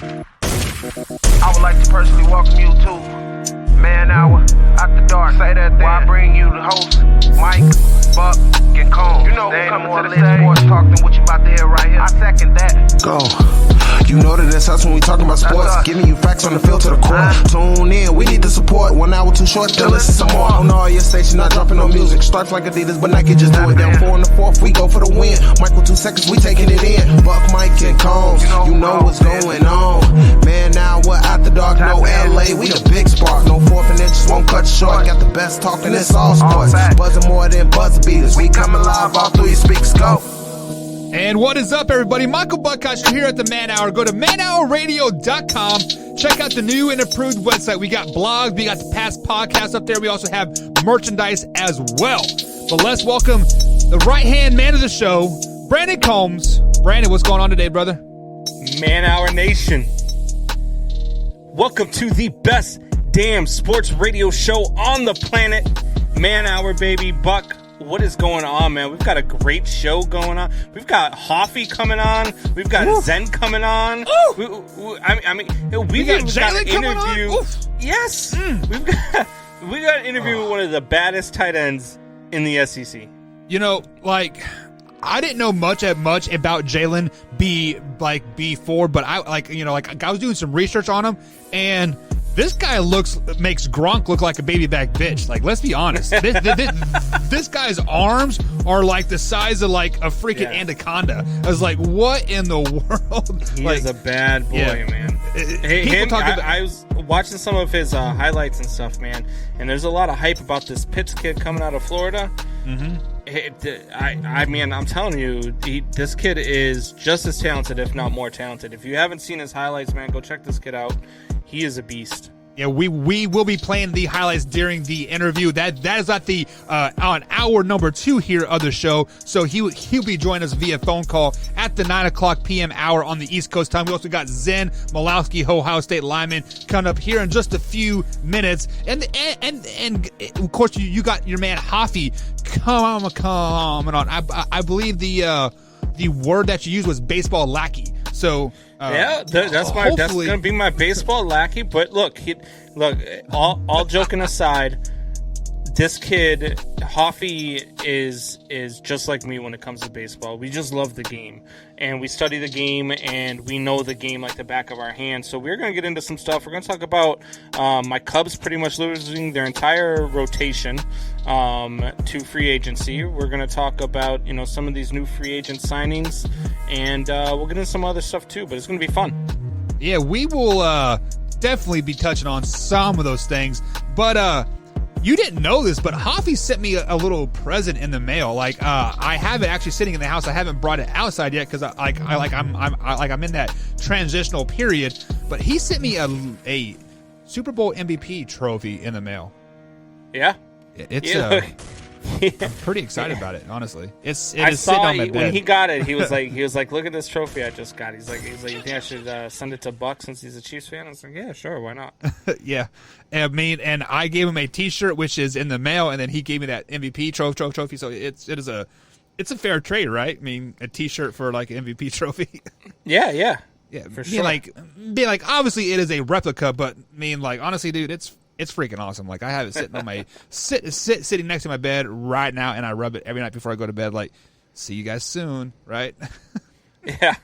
I would like to personally welcome you to Man Hour After Dark. Say that then. While I bring you the host, Mike, Buck, and Cone. You know who's coming to the stage. Sports talk than what you about to hear right here. I second that. Go. You know that it's us when we talking about sports. Giving you facts on the field to the core. Tune in, we need the support. 1 hour too short, still listen some more. On all your stations, not dropping no music. Stripes like Adidas, but Nike just do it. Down 4 in the 4th, we go for the win. Michael 2 seconds, we taking it in. Buck, Mike, and Combs, you know what's going on. Man, now we're after dark, no LA, we the big spark. No 4th and inches, won't cut short. Got the best talking, it's all sports. Buzzing more than buzzer beaters. We coming live all through your speakers, go. And what is up, everybody? Michael Buckhouse here at the Man Hour. Go to manhourradio.com. Check out the new and improved website. We got blogs. We got the past podcasts up there. We also have merchandise as well. But let's welcome the right-hand man of the show, Brandon Combs. Brandon, what's going on today, brother? Man Hour Nation. Welcome to the best damn sports radio show on the planet. Man Hour, baby. Buck. What is going on, man? We've got a great show going on. We've got Hoffy coming on. We've got Zen coming on. We got Jalen coming on. Yes, we got an interview with one of the baddest tight ends in the SEC. You know, like, I didn't know much about Jalen before, but I was doing some research on him, and this guy makes Gronk look like a baby back bitch. Like, let's be honest. This guy's arms are like the size of like a freaking anaconda. I was like, what in the world? He is a bad boy, man. I was watching some of his highlights and stuff, man, and there's a lot of hype about this Pitts kid coming out of Florida. I mean, I'm telling you, this kid is just as talented, if not more talented. If you haven't seen his highlights, man, go check this kid out. He is a beast. Yeah, we will be playing the highlights during the interview. That is at the on hour number 2 here of the show. So he'll be joining us via phone call at the 9:00 p.m. hour on the East Coast time. We also got Zen Michalski, Ohio State lineman, coming up here in just a few minutes. And of course you got your man Hoffy coming on. I believe the word that you used was baseball lackey. So that's gonna be my baseball lackey. But look, all joking aside, this kid Hoffy is just like me when it comes to baseball. We just love the game, and we study the game, and we know the game like the back of our hand. So we're gonna get into some stuff. We're gonna talk about my Cubs pretty much losing their entire rotation to free agency. We're gonna talk about some of these new free agent signings, and we'll get into some other stuff too. But it's gonna be fun. Yeah, we will definitely be touching on some of those things. But you didn't know this, but Hoffy sent me a little present in the mail. Like, I have it actually sitting in the house. I haven't brought it outside yet because I'm in that transitional period. But he sent me a Super Bowl MVP trophy in the mail. Yeah, I'm pretty excited about it, honestly. It is sitting on my bed. When he got it, he was like, look at this trophy I just got. He's like, you think I should send it to Buck since he's a Chiefs fan? I was like, yeah, sure, why not? Yeah, I mean, and I gave him a T-shirt which is in the mail, and then he gave me that MVP trophy. So it's a fair trade, right? I mean, a T-shirt for like an MVP trophy. Yeah, for sure. Be like, obviously it is a replica, but I mean, like, honestly, dude, it's freaking awesome. Like, I have it sitting on my sitting next to my bed right now, and I rub it every night before I go to bed. Like, see you guys soon, right? Yeah.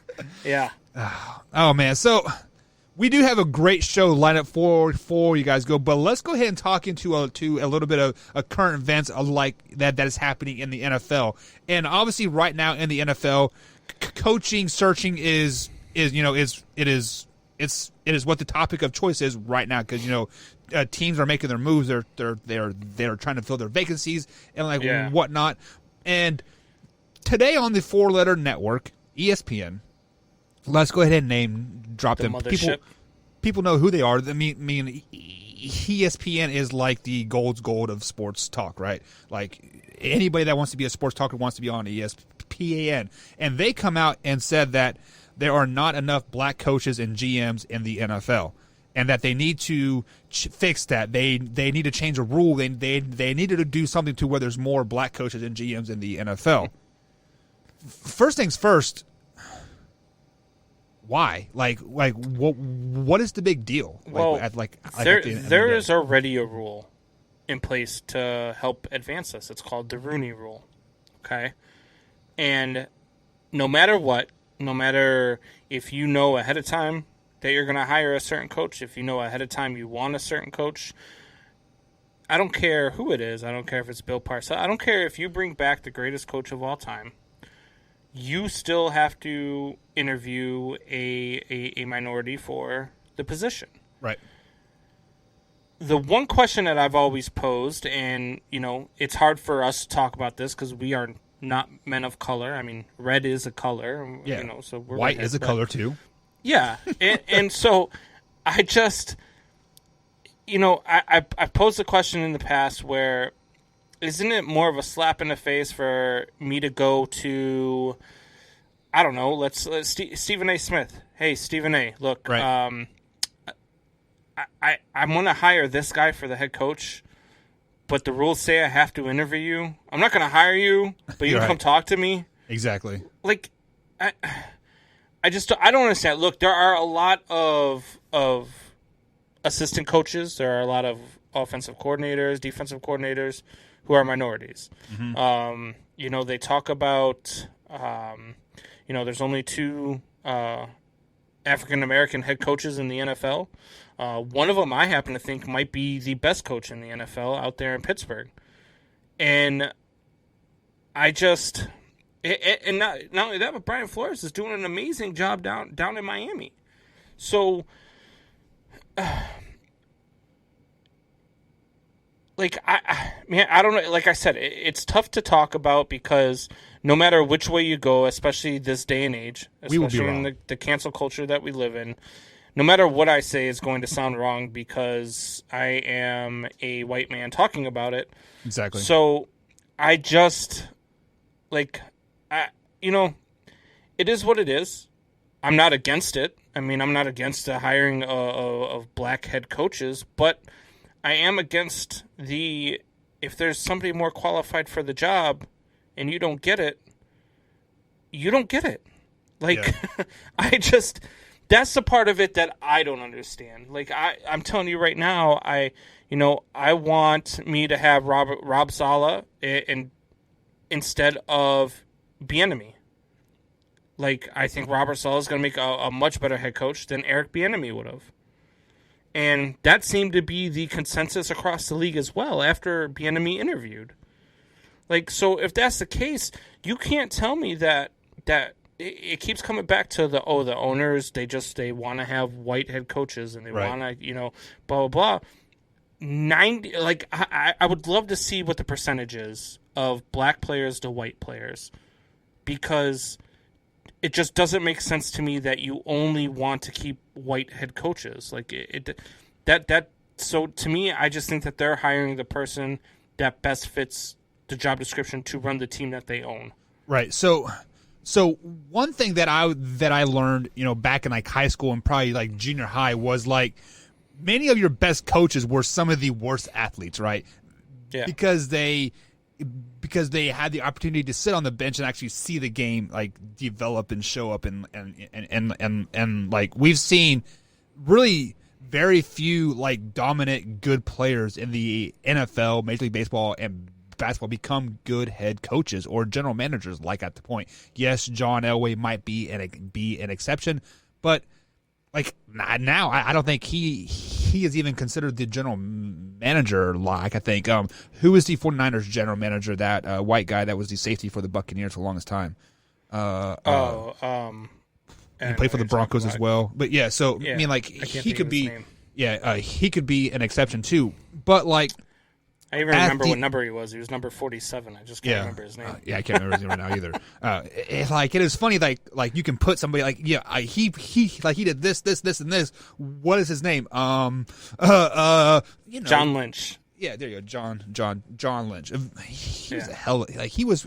Oh man, so we do have a great show lined up for you guys. But let's go ahead and talk into a little bit of a current events like that is happening in the NFL. And obviously, right now in the NFL, coaching searching is what the topic of choice is right now, because teams are making their moves. They're trying to fill their vacancies and whatnot. And today on the 4-letter network, ESPN, let's go ahead and drop them. People know who they are. I mean, ESPN is like the gold of sports talk, right? Like, anybody that wants to be a sports talker wants to be on ESPN. And they come out and said that there are not enough black coaches and GMs in the NFL, and that they need to fix that. They need to change a rule. They needed to do something to where there's more black coaches and GMs in the NFL. First things first, why? Like what is the big deal? Well, there is already a rule in place to help advance us. It's called the Rooney Rule. Okay? And no matter what, no matter if you know ahead of time that you're going to hire a certain coach, if you know ahead of time you want a certain coach, I don't care who it is. I don't care if it's Bill Parcells. I don't care if you bring back the greatest coach of all time. You still have to interview a minority for the position. Right. The one question that I've always posed, and, it's hard for us to talk about this because we are not men of color. I mean, red is a color. Yeah. So we're white is a color, too. Yeah. and so I just, I posed a question in the past where, isn't it more of a slap in the face for me to go to, I don't know, let's Stephen A. Smith. Hey, Stephen A., look, right. I'm going to hire this guy for the head coach, but the rules say I have to interview you. I'm not going to hire you, but you can come talk to me. Exactly. Like, I don't understand. Look, there are a lot of assistant coaches. There are a lot of offensive coordinators, defensive coordinators who are minorities. Mm-hmm. They talk about, there's only 2 African-American head coaches in the NFL. One of them I happen to think might be the best coach in the NFL out there in Pittsburgh. And I just... And not only that, but Brian Flores is doing an amazing job down in Miami. So... I don't know. Like I said, it's tough to talk about because no matter which way you go, especially this day and age, especially in the cancel culture that we live in, no matter what I say is going to sound wrong because I am a white man talking about it. Exactly. So I just, it is what it is. I'm not against it. I mean, I'm not against the hiring of black head coaches, but I am against if there's somebody more qualified for the job and you don't get it, you don't get it. That's the part of it that I don't understand. I'm telling you right now, I want me to have Rob Saleh instead of Bieniemy. I think Robert Saleh is going to make a much better head coach than Eric Bieniemy would have. And that seemed to be the consensus across the league as well after Bieniemy interviewed. So if that's the case, you can't tell me that it keeps coming back to the owners, they want to have white head coaches and they want to, blah, blah, blah. 90, I would love to see what the percentage is of black players to white players because it just doesn't make sense to me that you only want to keep white head coaches. So to me, I just think that they're hiring the person that best fits the job description to run the team that they own. Right. So one thing that I learned, back in high school and probably junior high was many of your best coaches were some of the worst athletes, right? Yeah. Because they had the opportunity to sit on the bench and actually see the game develop and show up and we've seen really very few dominant good players in the NFL, Major League Baseball and basketball become good head coaches or general managers at the point. Yes, John Elway might be an exception, but now I don't think he is even considered the general manager. I think who is the 49ers general manager, that white guy that was the safety for the Buccaneers for the longest time. He played for the Broncos as well. But yeah, so I mean he could be he could be an exception too. But I even remember what number he was. He was number 47. I just can't remember his name. I can't remember his name right now either. It is funny, you can put somebody he did this, and this. What is his name? John Lynch. Yeah, there you go, John Lynch. He was a hell. He was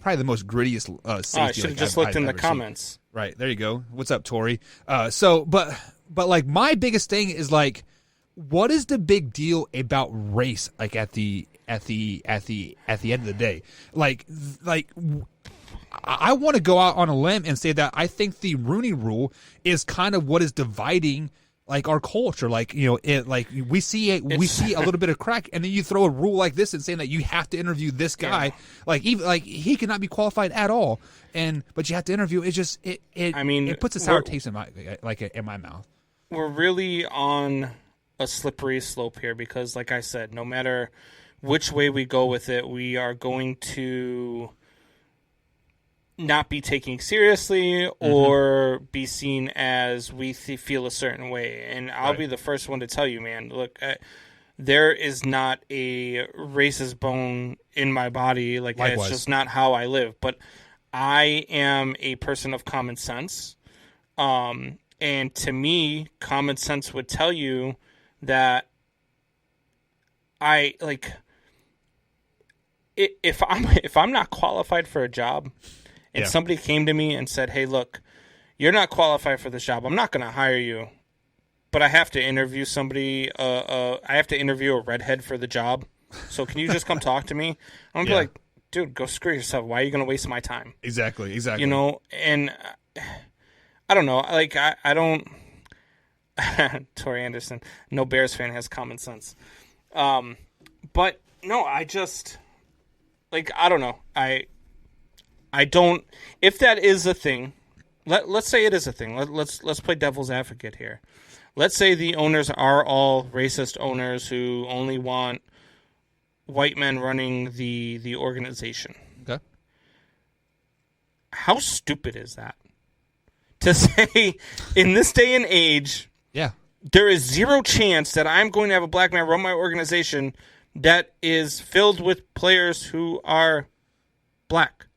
probably the most grittiest safety. I should have just looked in the comments. Seen. Right there you go. What's up, Tori? But my biggest thing is what is the big deal about race? At the end of the day, I want to go out on a limb and say that I think the Rooney Rule is kind of what is dividing like our culture. Like, you know, it like we see a little bit of crack, and then you throw a rule like this and saying that you have to interview this guy, like even like he cannot be qualified at all, but you have to interview. It's just it puts a sour taste in my mouth. We're really on a slippery slope here because, like I said, no matter which way we go with it, we are going to not be taken seriously or be seen as we feel a certain way. And I'll be the first one to tell you, man, look, there is not a racist bone in my body. Like, it's just not how I live. But I am a person of common sense. And to me, common sense would tell you that if I'm not qualified for a job, and somebody came to me and said, hey, look, you're not qualified for this job. I'm not going to hire you, but I have to interview somebody. I have to interview a redhead for the job. So can you just come talk to me? I'm going to be like, dude, go screw yourself. Why are you going to waste my time? Exactly. You know, and I don't know. Like, I don't. Tori Anderson, no Bears fan has common sense. But no, I just, like, I don't know. I don't. If that is a thing, let's say it is a thing. Let's play devil's advocate here. Let's say the owners are all racist owners who only want white men running the organization. Okay. How stupid is that? To say in this day and age, there is zero chance that I'm going to have a black man run my organization that is filled with players who are black.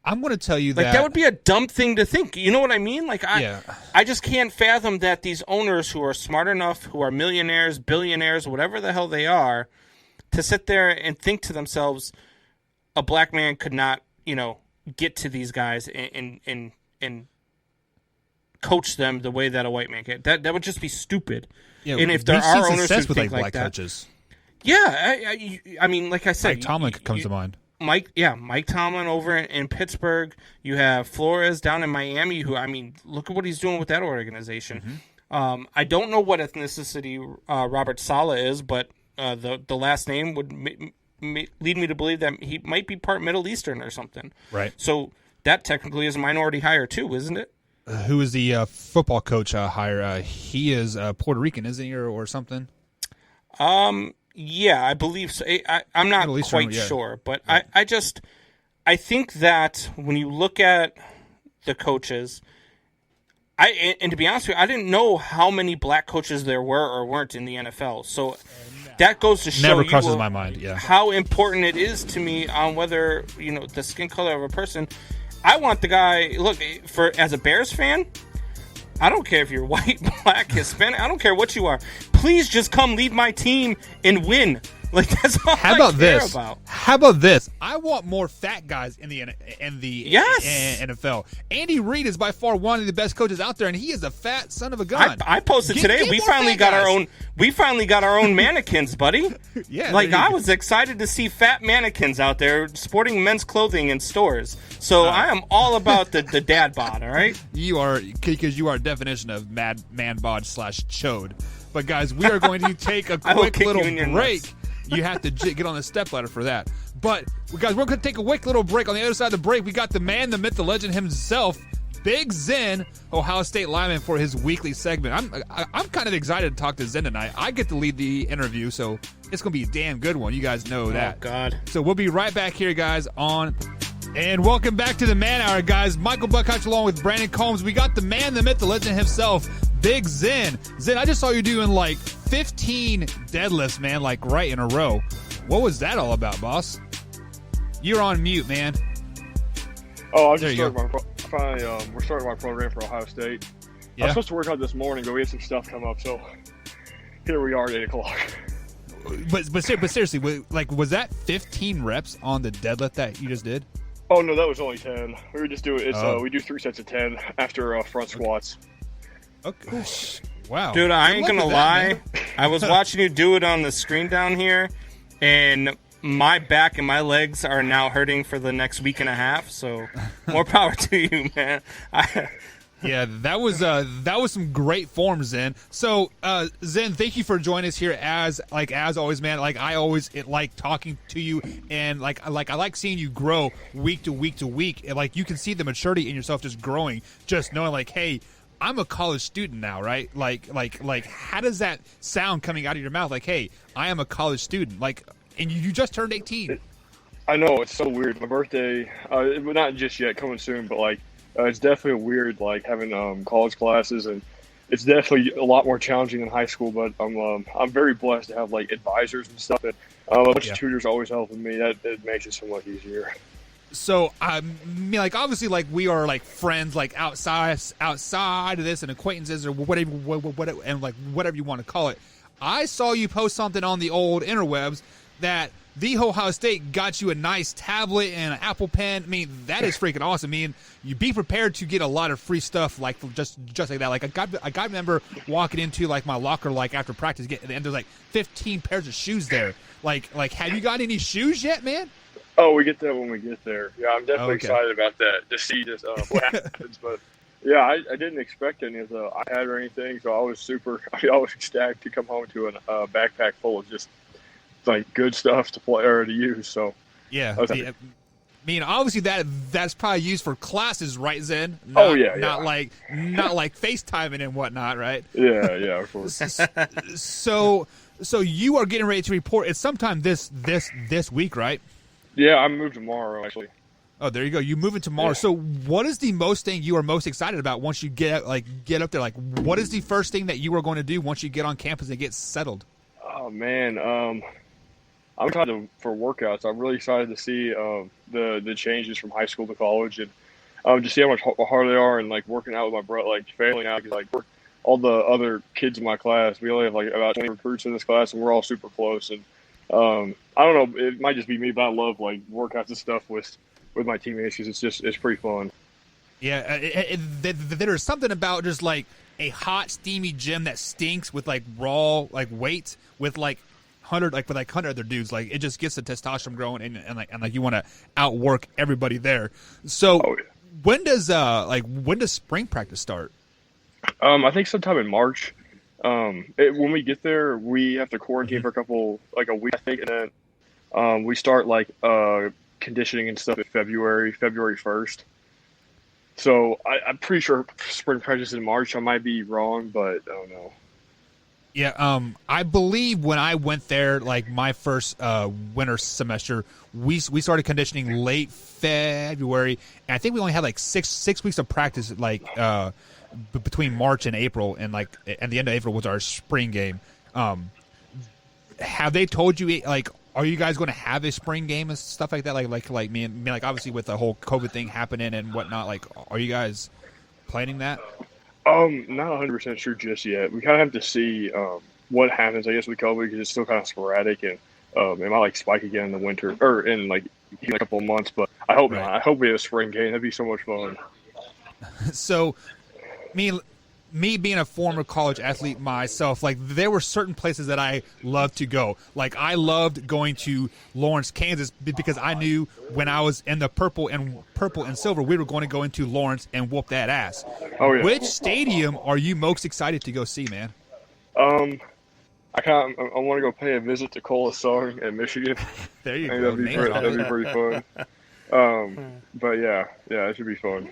I'm going to tell you that would be a dumb thing to think. You know what I mean? Like, I just can't fathom that these owners who are smart enough, who are millionaires, billionaires, whatever the hell they are, to sit there and think to themselves, a black man could not, you know, get to these guys and coach them the way that a white man can. That would just be stupid. Yeah, and if there are owners who think like that, coaches. I mean, like I said, Mike Tomlin comes to mind. Mike Tomlin over in Pittsburgh. You have Flores down in Miami, who, I mean, look at what he's doing with that organization. I don't know what ethnicity Robert Saleh is, but the last name would lead me to believe that he might be part Middle Eastern or something. Right. So that technically is a minority hire too, isn't it? Who is the football coach hire? He is Puerto Rican, isn't he, or something? Yeah, I believe so. I'm not quite sure, but I think that when you look at the coaches, and to be honest with you, I didn't know how many black coaches there were or weren't in the NFL. So that goes to show never crosses my mind. Yeah, how important it is to me on whether, you know, the skin color of a person. I want the guy, look, as a Bears fan, I don't care if you're white, black, Hispanic. I don't care what you are. Please just come lead my team and win. Like, that's all I care about. How about this? I want more fat guys in the NFL. Andy Reid is by far one of the best coaches out there, and he is a fat son of a gun. I posted today. We finally got our own. We finally got our own mannequins, buddy. Yeah, like I was excited to see fat mannequins out there sporting men's clothing in stores. So I am all about the dad bod. All right, you are, because you are a definition of man bod / chode. But guys, we are going to take a quick little break. You have to get on the stepladder for that. But, guys, we're going to take a quick little break. On the other side of the break, we got the man, the myth, the legend himself, Big Zen, Ohio State lineman, for his weekly segment. I'm kind of excited to talk to Zen tonight. I get to lead the interview, so it's going to be a damn good one. You guys know that. Oh, God. So we'll be right back here, guys, And welcome back to the Man Hour, guys. Michael Buckhatch along with Brandon Combs. We got the man, the myth, the legend himself, Big Zen. Zen, I just saw you doing like 15 deadlifts, man, like right in a row. What was that all about, boss? You're on mute, man. Oh, I just started we're starting my program for Ohio State. Yeah. I was supposed to work out this morning, but we had some stuff come up, so here we are at 8 o'clock. But seriously, was that 15 reps on the deadlift that you just did? Oh, no, that was only 10. We were just doing we do 3 sets of 10 after front squats. Okay. Wow. Dude, I ain't going to lie. I was watching you do it on the screen down here, and my back and my legs are now hurting for the next week and a half. So more power to you, man. Yeah, that was some great form, Zen. So, Zen, thank you for joining us here. As always, man. Like I always like talking to you, and like I like seeing you grow week to week to week. And like you can see the maturity in yourself just growing, just knowing like, hey, I'm a college student now, right? Like how does that sound coming out of your mouth? Like, hey, I am a college student. Like, and you just turned 18. I know, it's so weird. My birthday, not just yet, coming soon, but like. It's definitely weird, like having college classes, and it's definitely a lot more challenging than high school. But I'm very blessed to have like advisors and stuff, and a bunch of tutors always helping me. That makes it so much easier. So I mean, like obviously, like we are like friends, like outside of this, and acquaintances or whatever, and like whatever you want to call it. I saw you post something on the old interwebs that the Ohio State got you a nice tablet and an Apple Pen. I mean, that is freaking awesome. I mean, you be prepared to get a lot of free stuff like just like that. Like I remember walking into like my locker like after practice, and there's like 15 pairs of shoes there. Like have you got any shoes yet, man? Oh, we get that when we get there. Yeah, I'm definitely excited about that to see just what happens. But yeah, I didn't expect any of the iPad or anything, so I was ecstatic to come home to a backpack full of just like good stuff to play or to use. So yeah, I mean, obviously that's probably used for classes, right, Zen? Not like FaceTiming and whatnot, right? Yeah, of course. So you are getting ready to report. It's sometime this week, right? Yeah, I move tomorrow actually. Oh, there you go. You moving tomorrow. Yeah. So what is the thing you are most excited about once you get up there? Like, what is the first thing that you are going to do once you get on campus and get settled? Oh man, I'm excited for workouts. I'm really excited to see the changes from high school to college, and just see how much harder they are, and like working out with my brother, like family now, because like all the other kids in my class, we only have like about 20 recruits in this class, and we're all super close. And I don't know, it might just be me, but I love like workouts and stuff with my teammates because it's pretty fun. Yeah, there's something about just like a hot, steamy gym that stinks with like raw like weights with like 100 other dudes. Like it just gets the testosterone growing, and you want to outwork everybody there. So when does spring practice start? I think sometime in March. When we get there, we have to quarantine for a week, I think, and then we start like conditioning and stuff in February 1st. So I'm pretty sure spring practice in March. I might be wrong, but I don't know. Yeah, I believe when I went there, like my first winter semester, we started conditioning late February, and I think we only had like six weeks of practice, like between March and April, and like and the end of April was our spring game. Have they told you like? Are you guys going to have a spring game and stuff like that? Like me, like obviously with the whole COVID thing happening and whatnot. Like, are you guys planning that? Not 100% sure just yet. We kind of have to see what happens, I guess, with COVID because it's still kind of sporadic, and it might like spike again in the winter or in like a couple of months. But I hope not. I hope we have a spring game. That'd be so much fun. So, me being a former college athlete myself, like there were certain places that I loved to go. Like I loved going to Lawrence, Kansas, because I knew when I was in the purple and silver, we were going to go into Lawrence and whoop that ass. Oh yeah. Which stadium are you most excited to go see, man? I want to go pay a visit to Colasun in Michigan. There you go. That'd be pretty fun. But yeah, it should be fun.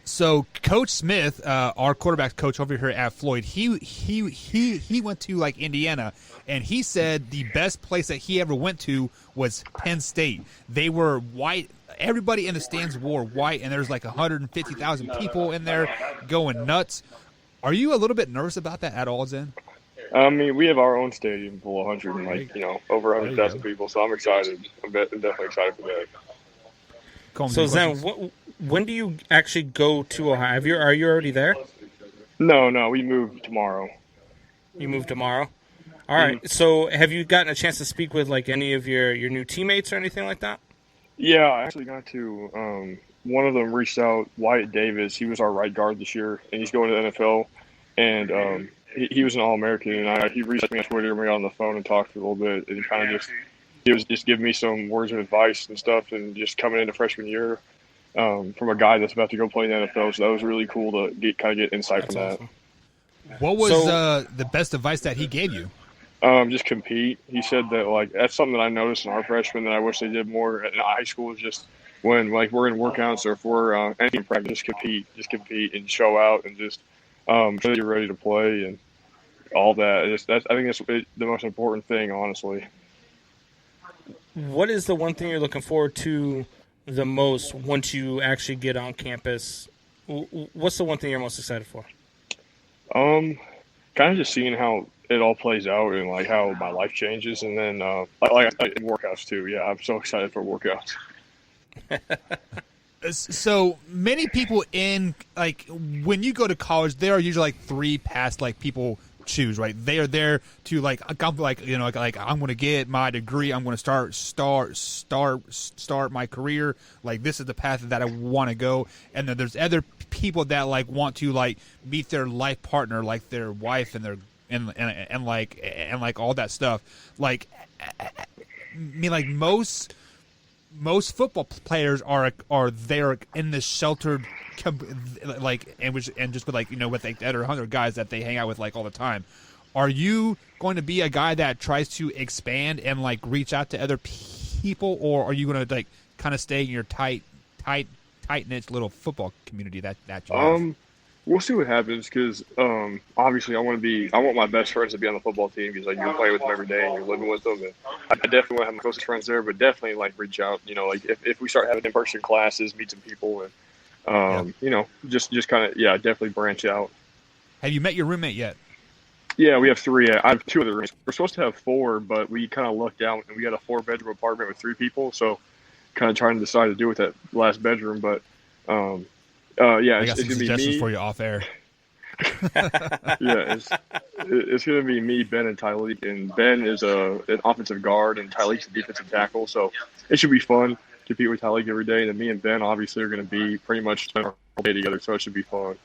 So Coach Smith, our quarterback coach over here at Floyd, he went to like Indiana, and he said the best place that he ever went to was Penn State. They were white. Everybody in the stands wore white, and there's like 150,000 people in there going nuts. Are you a little bit nervous about that at all, Zen? I mean, we have our own stadium full of 100 and over 100,000 people, so I'm excited. I'm definitely excited for that. So Zen, when do you actually go to Ohio? Are you already there? No, we move tomorrow. You move tomorrow? All right. So have you gotten a chance to speak with like any of your new teammates or anything like that? Yeah, I actually got to. One of them reached out, Wyatt Davis. He was our right guard this year, and he's going to the NFL. And he was an All-American, and he reached out to me on Twitter, and we got on the phone and talked for a little bit, and kind of just he was just giving me some words of advice and stuff, and just coming into freshman year from a guy that's about to go play in the NFL. So that was really cool to get insight from that. Awesome. What was the best advice that he gave you? Just compete. He said that like that's something that I noticed in our freshmen that I wish they did more in high school. Is just when like we're in workouts or if we're anything practice, just compete and show out and just show that you're ready to play and all that. I think that's the most important thing, honestly. What is the one thing you're looking forward to the most once you actually get on campus? What's the one thing you're most excited for? Kind of just seeing how it all plays out and like how my life changes, and then like workouts too. Yeah, I'm so excited for workouts. So many people in like when you go to college, there are usually like three paths like people choose, right? They are there to like I'm going to get my degree. I'm going to start my career. Like this is the path that I want to go. And then there's other people that like want to like meet their life partner, like their wife and their and like all that stuff. Like I mean, like most football players are there in the sheltered like and just with like with like the other 100 guys that they hang out with like all the time. Are you going to be a guy that tries to expand and like reach out to other people, or are you going to like kind of stay in your tight knit little football community that you have? We'll see what happens because obviously I want my best friends to be on the football team because like you're playing with them every day and you're living with them, and I definitely want to have my closest friends there, but definitely like reach out, like if we start having in-person classes, meet some people and just kind of definitely branch out. Have you met your roommate yet? Yeah, we have 3. I have 2 other rooms. We're supposed to have 4, but we kind of lucked out and we got a 4-bedroom apartment with 3 people, so kind of trying to decide to do with that last bedroom, but I got it's some gonna be suggestions me. for you off air. It's gonna be me, Ben, and Tyleek. And Ben is an offensive guard, and Tyleek's a defensive tackle. So it should be fun. Compete with Tyleek every day, and then me and Ben obviously are gonna be pretty much spend our whole day together. So it should be fun.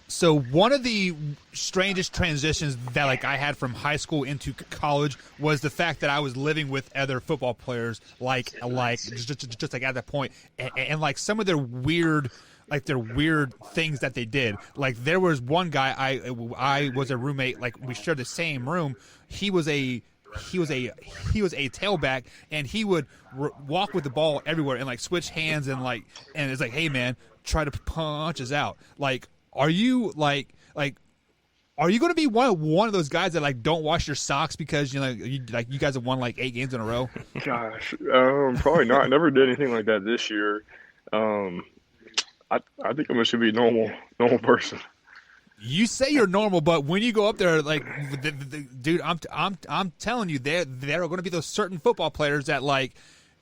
So one of the strangest transitions that like I had from high school into college was the fact that I was living with other football players, like just like at that point, and like some of their weird things that they did. Like there was one guy I was a roommate. Like we shared the same room. He was a tailback, and he would walk with the ball everywhere and like switch hands and it's like, hey man, try to punch us out. Like, are you are you going to be one of those guys that like don't wash your socks because you guys have won like 8 games in a row? Gosh, probably not. I never did anything like that this year. I think I should be a normal person. You say you're normal, but when you go up there, like, dude, I'm telling you, there are going to be those certain football players that like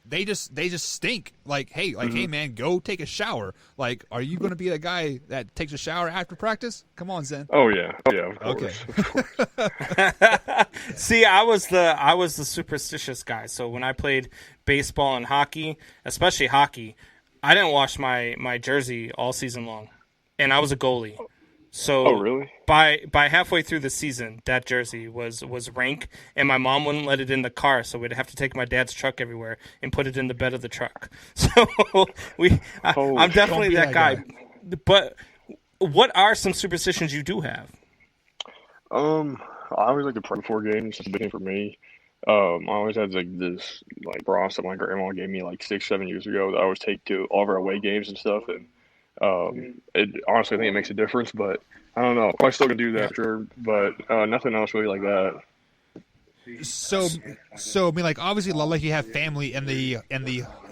they just stink. Like, hey, hey, man, go take a shower. Like, are you going to be the guy that takes a shower after practice? Come on, Zen. Oh yeah, of course. Okay. See, I was the superstitious guy. So when I played baseball and hockey, especially hockey, I didn't wash my jersey all season long, and I was a goalie. So really? By halfway through the season, that jersey was rank, and my mom wouldn't let it in the car, so we'd have to take my dad's truck everywhere and put it in the bed of the truck. So I'm definitely that guy. But what are some superstitions you do have? I always like to pray before games. That's a big thing for me. I always had like this like bras that my grandma gave me like 6-7 years ago that I always take to all of our away games and stuff, and it honestly I think it makes a difference, but I don't know. I still can do that, sure, but nothing else really like that. So I mean, like obviously, like you have family in the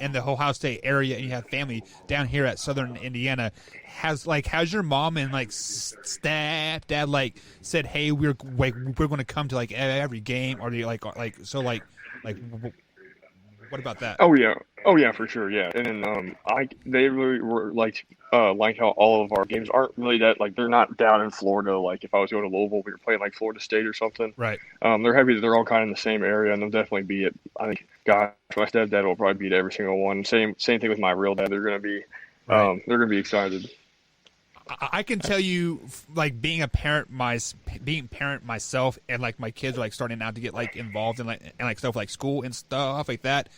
Ohio State area, and you have family down here at Southern Indiana. Has your mom and like stepdad like said, hey, we're going to come to like every game, or do you like what about that? Oh yeah, for sure, yeah. And then they really were like how all of our games aren't really that like they're not down in Florida. Like if I was going to Louisville, we were playing like Florida State or something. Right. They're happy that they're all kind of in the same area, and they'll definitely be at. I think, gosh, my stepdad will probably be at every single one. Same thing with my real dad. They're gonna be, they're gonna be excited. I can tell you, like being a parent, myself, and like my kids are like starting out to get like involved in like stuff like school and stuff like that.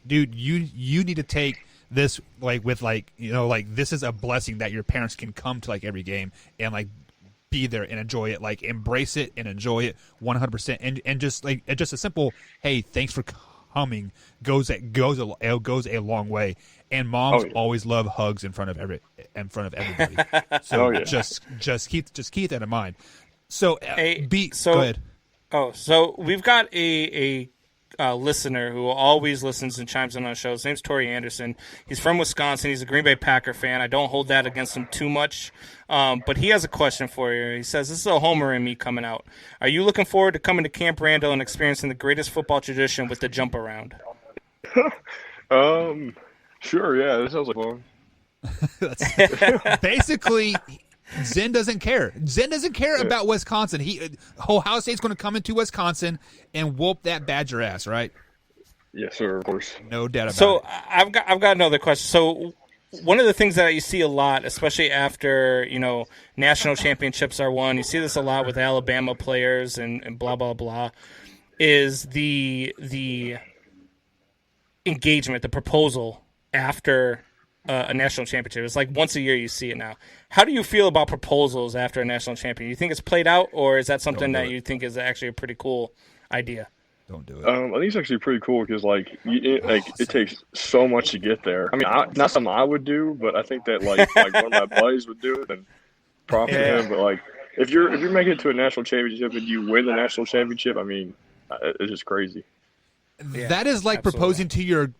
Dude, you need to take this like with like like this is a blessing that your parents can come to like every game and like be there and enjoy it, like embrace it and enjoy it 100%, and just like just a simple hey, thanks for coming goes a long way. And moms always love hugs in front of everybody. So just keep that in mind. So go ahead. Oh, so we've got a listener who always listens and chimes in on shows. His name's Tori Anderson. He's from Wisconsin. He's a Green Bay Packer fan. I don't hold that against him too much. But he has a question for you. He says, this is a homer in me coming out. Are you looking forward to coming to Camp Randall and experiencing the greatest football tradition with the jump around? Sure, yeah, that sounds like fun. Basically, Zen doesn't care. Zen doesn't care about Wisconsin. Ohio State's going to come into Wisconsin and whoop that Badger ass, right? Yes, sir, of course. No doubt about it. So I've got another question. So one of the things that you see a lot, especially after national championships are won, you see this a lot with Alabama players and blah blah blah, is the engagement, the proposal after a national championship. It's like once a year you see it now. How do you feel about proposals after a national champion? You think it's played out, or is that something that you think is actually a pretty cool idea? Don't do it. I think it's actually pretty cool because it takes so much to get there. I mean, not something I would do, but I think that like one of my buddies would do it and profit him. But like if you're making it to a national championship and you win the national championship, I mean, it's just crazy. That is like proposing to your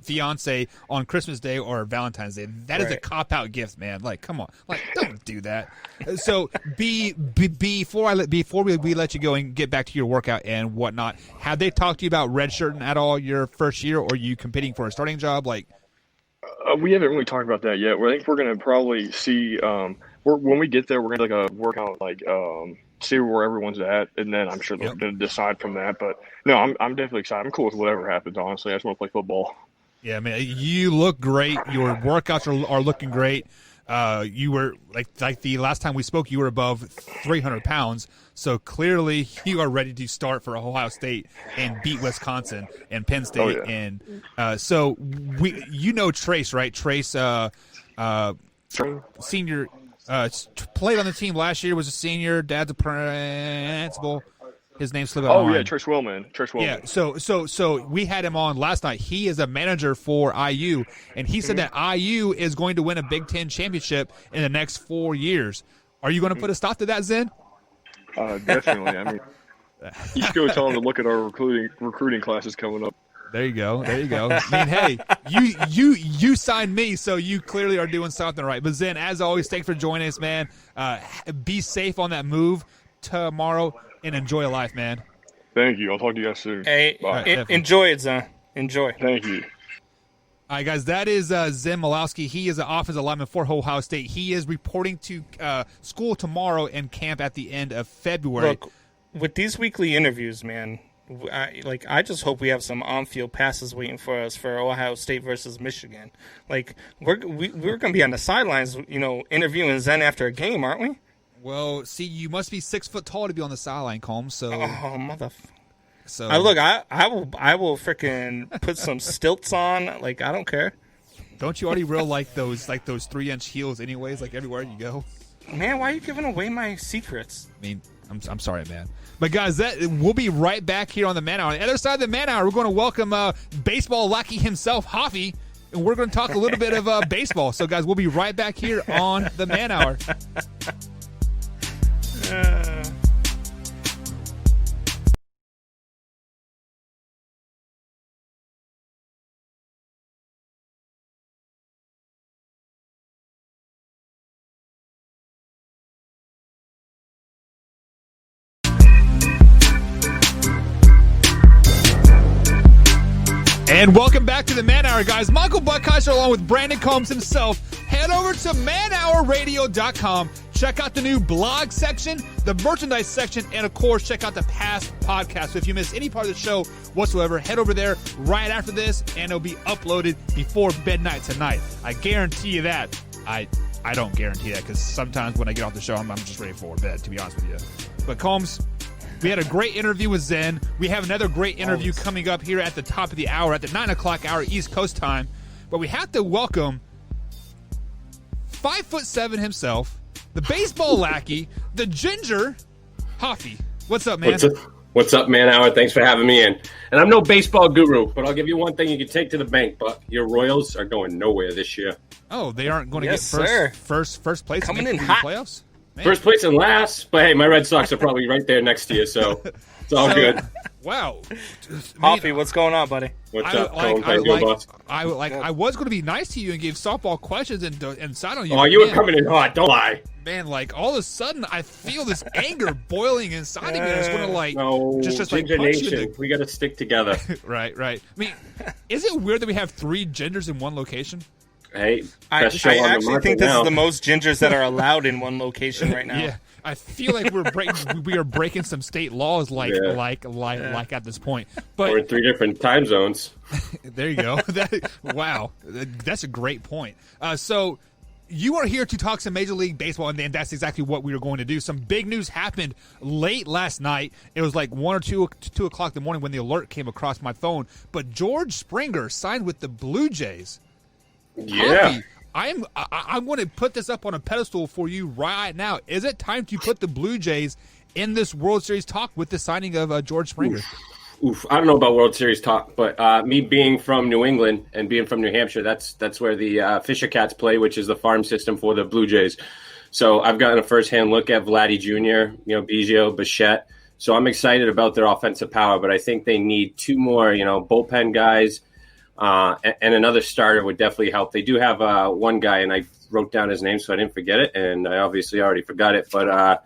fiance on Christmas Day or Valentine's Day. That is a cop-out gift, man. Like, come on, like, don't do that. So, before we let you go and get back to your workout and whatnot, have they talked to you about redshirting at all your first year, or are you competing for a starting job? Like, we haven't really talked about that yet. I think we're gonna probably see. When we get there, we're gonna like a workout, like see where everyone's at, and then I'm sure they're gonna decide from that. But no, I'm definitely excited. I'm cool with whatever happens. Honestly, I just want to play football. Yeah, man, you look great. Your workouts are looking great. You were like the last time we spoke, you were above 300 pounds. So clearly, you are ready to start for Ohio State and beat Wisconsin and Penn State. And so Trace, right? Trace, senior. Played on the team last year, was a senior. Dad's a principal. His name's slipped out. Oh, yeah, Trace Willman. Yeah, so we had him on last night. He is a manager for IU, and he said that IU is going to win a Big Ten championship in the next 4 years. Are you going to put a stop to that, Zen? Definitely. I mean, you should go tell him to look at our recruiting classes coming up. There you go. I mean, hey, you signed me, so you clearly are doing something right. But Zen, as always, thanks for joining us, man. Be safe on that move tomorrow and enjoy life, man. Thank you. I'll talk to you guys soon. Hey, enjoy it, Zen. Enjoy. Thank you. All right, guys, that is Zen Michalski. He is an offensive lineman for Ohio State. He is reporting to school tomorrow and camp at the end of February. Look, with these weekly interviews, man, I just hope we have some on-field passes waiting for us for Ohio State versus Michigan. Like, we're going to be on the sidelines, interviewing Zen after a game, aren't we? Well, see, you must be 6 foot tall to be on the sideline, Combs. So, motherfucker. So, look, I will freaking put some stilts on. Like, I don't care. Don't you already real like those 3-inch heels, anyways? Like everywhere you go. Man, why are you giving away my secrets? I mean, I'm sorry, man. But guys, we'll be right back here on the Man Hour. On the other side of the Man Hour, we're going to welcome baseball lackey himself, Hoffy, and we're going to talk a little bit of baseball. So, guys, we'll be right back here on the Man Hour. And welcome back to the Man Hour, guys. Michael Buckheiser along with Brandon Combs himself. Head over to manhourradio.com. check out the new blog section, the merchandise section, and of course, check out the past podcast. So if you miss any part of the show whatsoever, head over there right after this, and it'll be uploaded before midnight tonight. I guarantee you that. I don't guarantee that, because sometimes when I get off the show, I'm just ready for bed, to be honest with you. But Combs, we had a great interview with Zen. We have another great interview coming up here at the top of the hour, at the 9 o'clock hour East Coast time. But we have to welcome 5'7" himself, the baseball lackey, the ginger, Hoffy. What's up, man? What's up, man, Howard? Thanks for having me in. And I'm no baseball guru, but I'll give you one thing you can take to the bank, Buck. Your Royals are going nowhere this year. Oh, they aren't going to Yes, get first place coming in in the hot. playoffs? Man. First place and last, but hey, my Red Sox are probably right there next to you, so it's all good. Wow. Hoffy, what's going on, buddy? What's up, Colin? How you doing, boss? I was going to be nice to you and give softball questions and side on you. Oh, you were coming in hot. Don't lie. Man, like all of a sudden, I feel this anger boiling inside of me. It's going to like just like Ginger punch you Nation. in We got to stick together. Right. I mean, is it weird that we have 3 gingers in one location? Hey, I best show on the actually market think this now. is the most gingers that are allowed in one location right now. Yeah, I feel like we are breaking some state laws like at this point. But We're in 3 different time zones. there you go. Wow, that's a great point. So you are here to talk some Major League Baseball, and that's exactly what we are going to do. Some big news happened late last night. It was like 1 or 2 o'clock in the morning when the alert came across my phone. But George Springer signed with the Blue Jays. Yeah. Hoppy, I'm going to put this up on a pedestal for you right now. Is it time to put the Blue Jays in this World Series talk with the signing of George Springer? Oof. I don't know about World Series talk, but me being from New England and being from New Hampshire, that's where the Fisher Cats play, which is the farm system for the Blue Jays. So I've gotten a firsthand look at Vladdy Jr., Biggio, Bichette. So I'm excited about their offensive power, but I think they need 2 more, bullpen guys. And another starter would definitely help. They do have one guy, and I wrote down his name so I didn't forget it, and I obviously already forgot it. But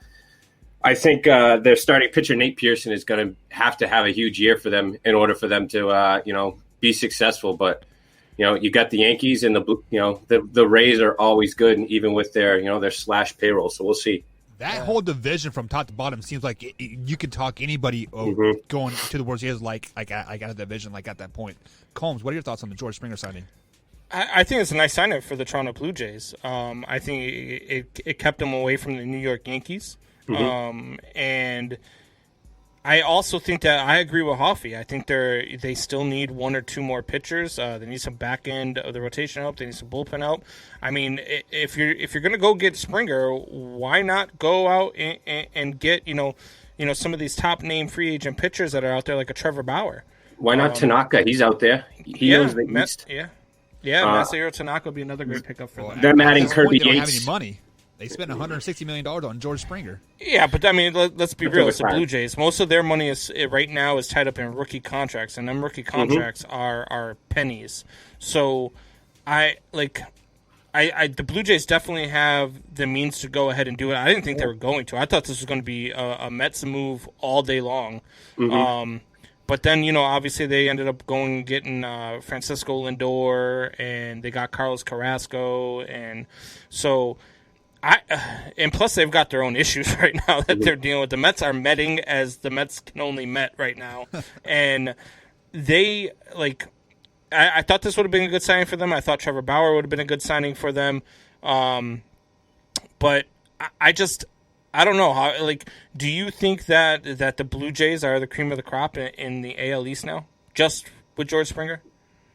I think their starting pitcher, Nate Pearson, is going to have a huge year for them in order for them to, be successful. But, you got the Yankees and the Rays are always good, and even with their slash payroll. So we'll see. That whole division from top to bottom seems like you could talk anybody going to the World Series like at a division like at that point. Combs, what are your thoughts on the George Springer signing? I think it's a nice sign for the Toronto Blue Jays. I think it kept them away from the New York Yankees. And I also think that I agree with Hoffy. I think they still need 1 or 2 more pitchers. They need some back end of the rotation help. They need some bullpen help. I mean, if you're going to go get Springer, why not go out and get some of these top name free agent pitchers that are out there like a Trevor Bauer? Why not Tanaka? He's out there. He knows the East. Masahiro Tanaka would be another great pickup for them. Them adding Kirby They don't have Yates. any money. They spent $160 million on George Springer. Yeah, but I mean, let's be real. It's the Blue Jays. Most of their money right now is tied up in rookie contracts, and them rookie contracts are pennies. So, the Blue Jays definitely have the means to go ahead and do it. I didn't think they were going to. I thought this was going to be a Mets move all day long. But then, obviously they ended up getting Francisco Lindor, and they got Carlos Carrasco, and so. And plus, they've got their own issues right now that they're dealing with. The Mets are metting as the Mets can only met right now. And they, I thought this would have been a good signing for them. I thought Trevor Bauer would have been a good signing for them. But I don't know. How. Do you think that the Blue Jays are the cream of the crop in the AL East now, just with George Springer?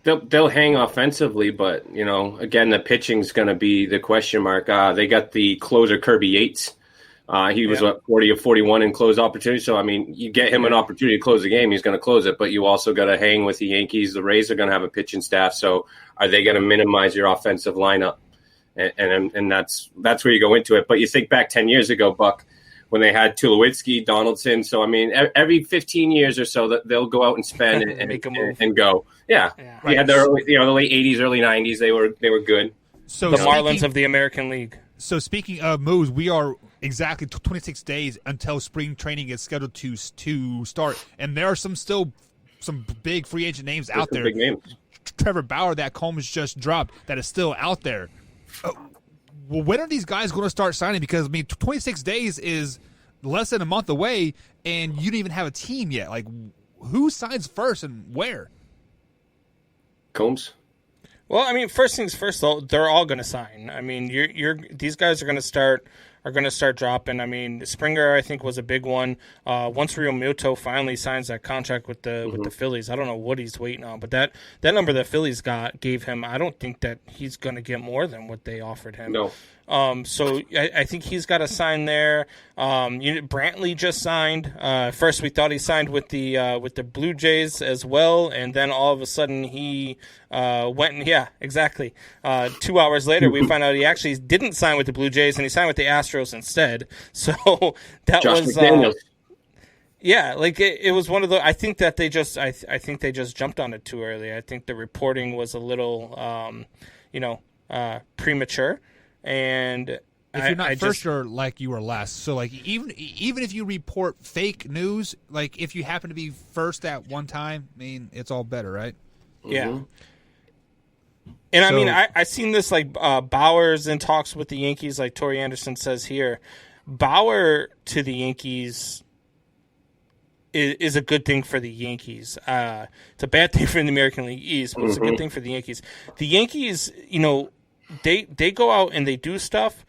They'll hang offensively, but, again, the pitching's going to be the question mark. They got the closer Kirby Yates. He was 40 or 41 in close opportunity. So, I mean, you get him an opportunity to close the game, he's going to close it. But you also got to hang with the Yankees. The Rays are going to have a pitching staff. So are they going to minimize your offensive lineup? And that's where you go into it. But you think back 10 years ago, Buck, when they had Tulowitzki, Donaldson. So, I mean, every 15 years or so, they'll go out and spend and go. Yeah. Right. You had the late 80s, early 90s. They were good. So the Marlins of the American League. So speaking of moves, we are exactly 26 days until spring training is scheduled to start. And there are some big free agent names out there. Big names. Trevor Bauer that Combs just dropped that is still out there. well, when are these guys going to start signing? Because, I mean, 26 days is less than a month away, and you don't even have a team yet. Like, who signs first and where? Combs? Well, I mean, first things first, though, they're all going to sign. I mean, these guys are going to start dropping. I mean, Spinger, I think, was a big one. Once Real Muto finally signs that contract with the Phillies, I don't know what he's waiting on, but that number that Phillies gave him, I don't think that he's going to get more than what they offered him. No. So I think he's got to sign there. Brantley just signed. First, we thought he signed with the Blue Jays as well, and then all of a sudden he went and 2 hours later we find out he actually didn't sign with the Blue Jays and he signed with the Astros instead. So that Josh was McDaniels. Yeah, like it was one of the. I think that they just. I think they just jumped on it too early. I think the reporting was a little, premature. And if you're not first, you're like you were last. So like even if you report fake news, like if you happen to be first at one time, I mean it's all better, right? Yeah. Mm-hmm. And I mean I seen this like Bauer's in talks with the Yankees, like Tori Anderson says here. Bauer to the Yankees is a good thing for the Yankees. It's a bad thing for the American League East, but it's a good thing for the Yankees. The Yankees, they go out and they do stuff,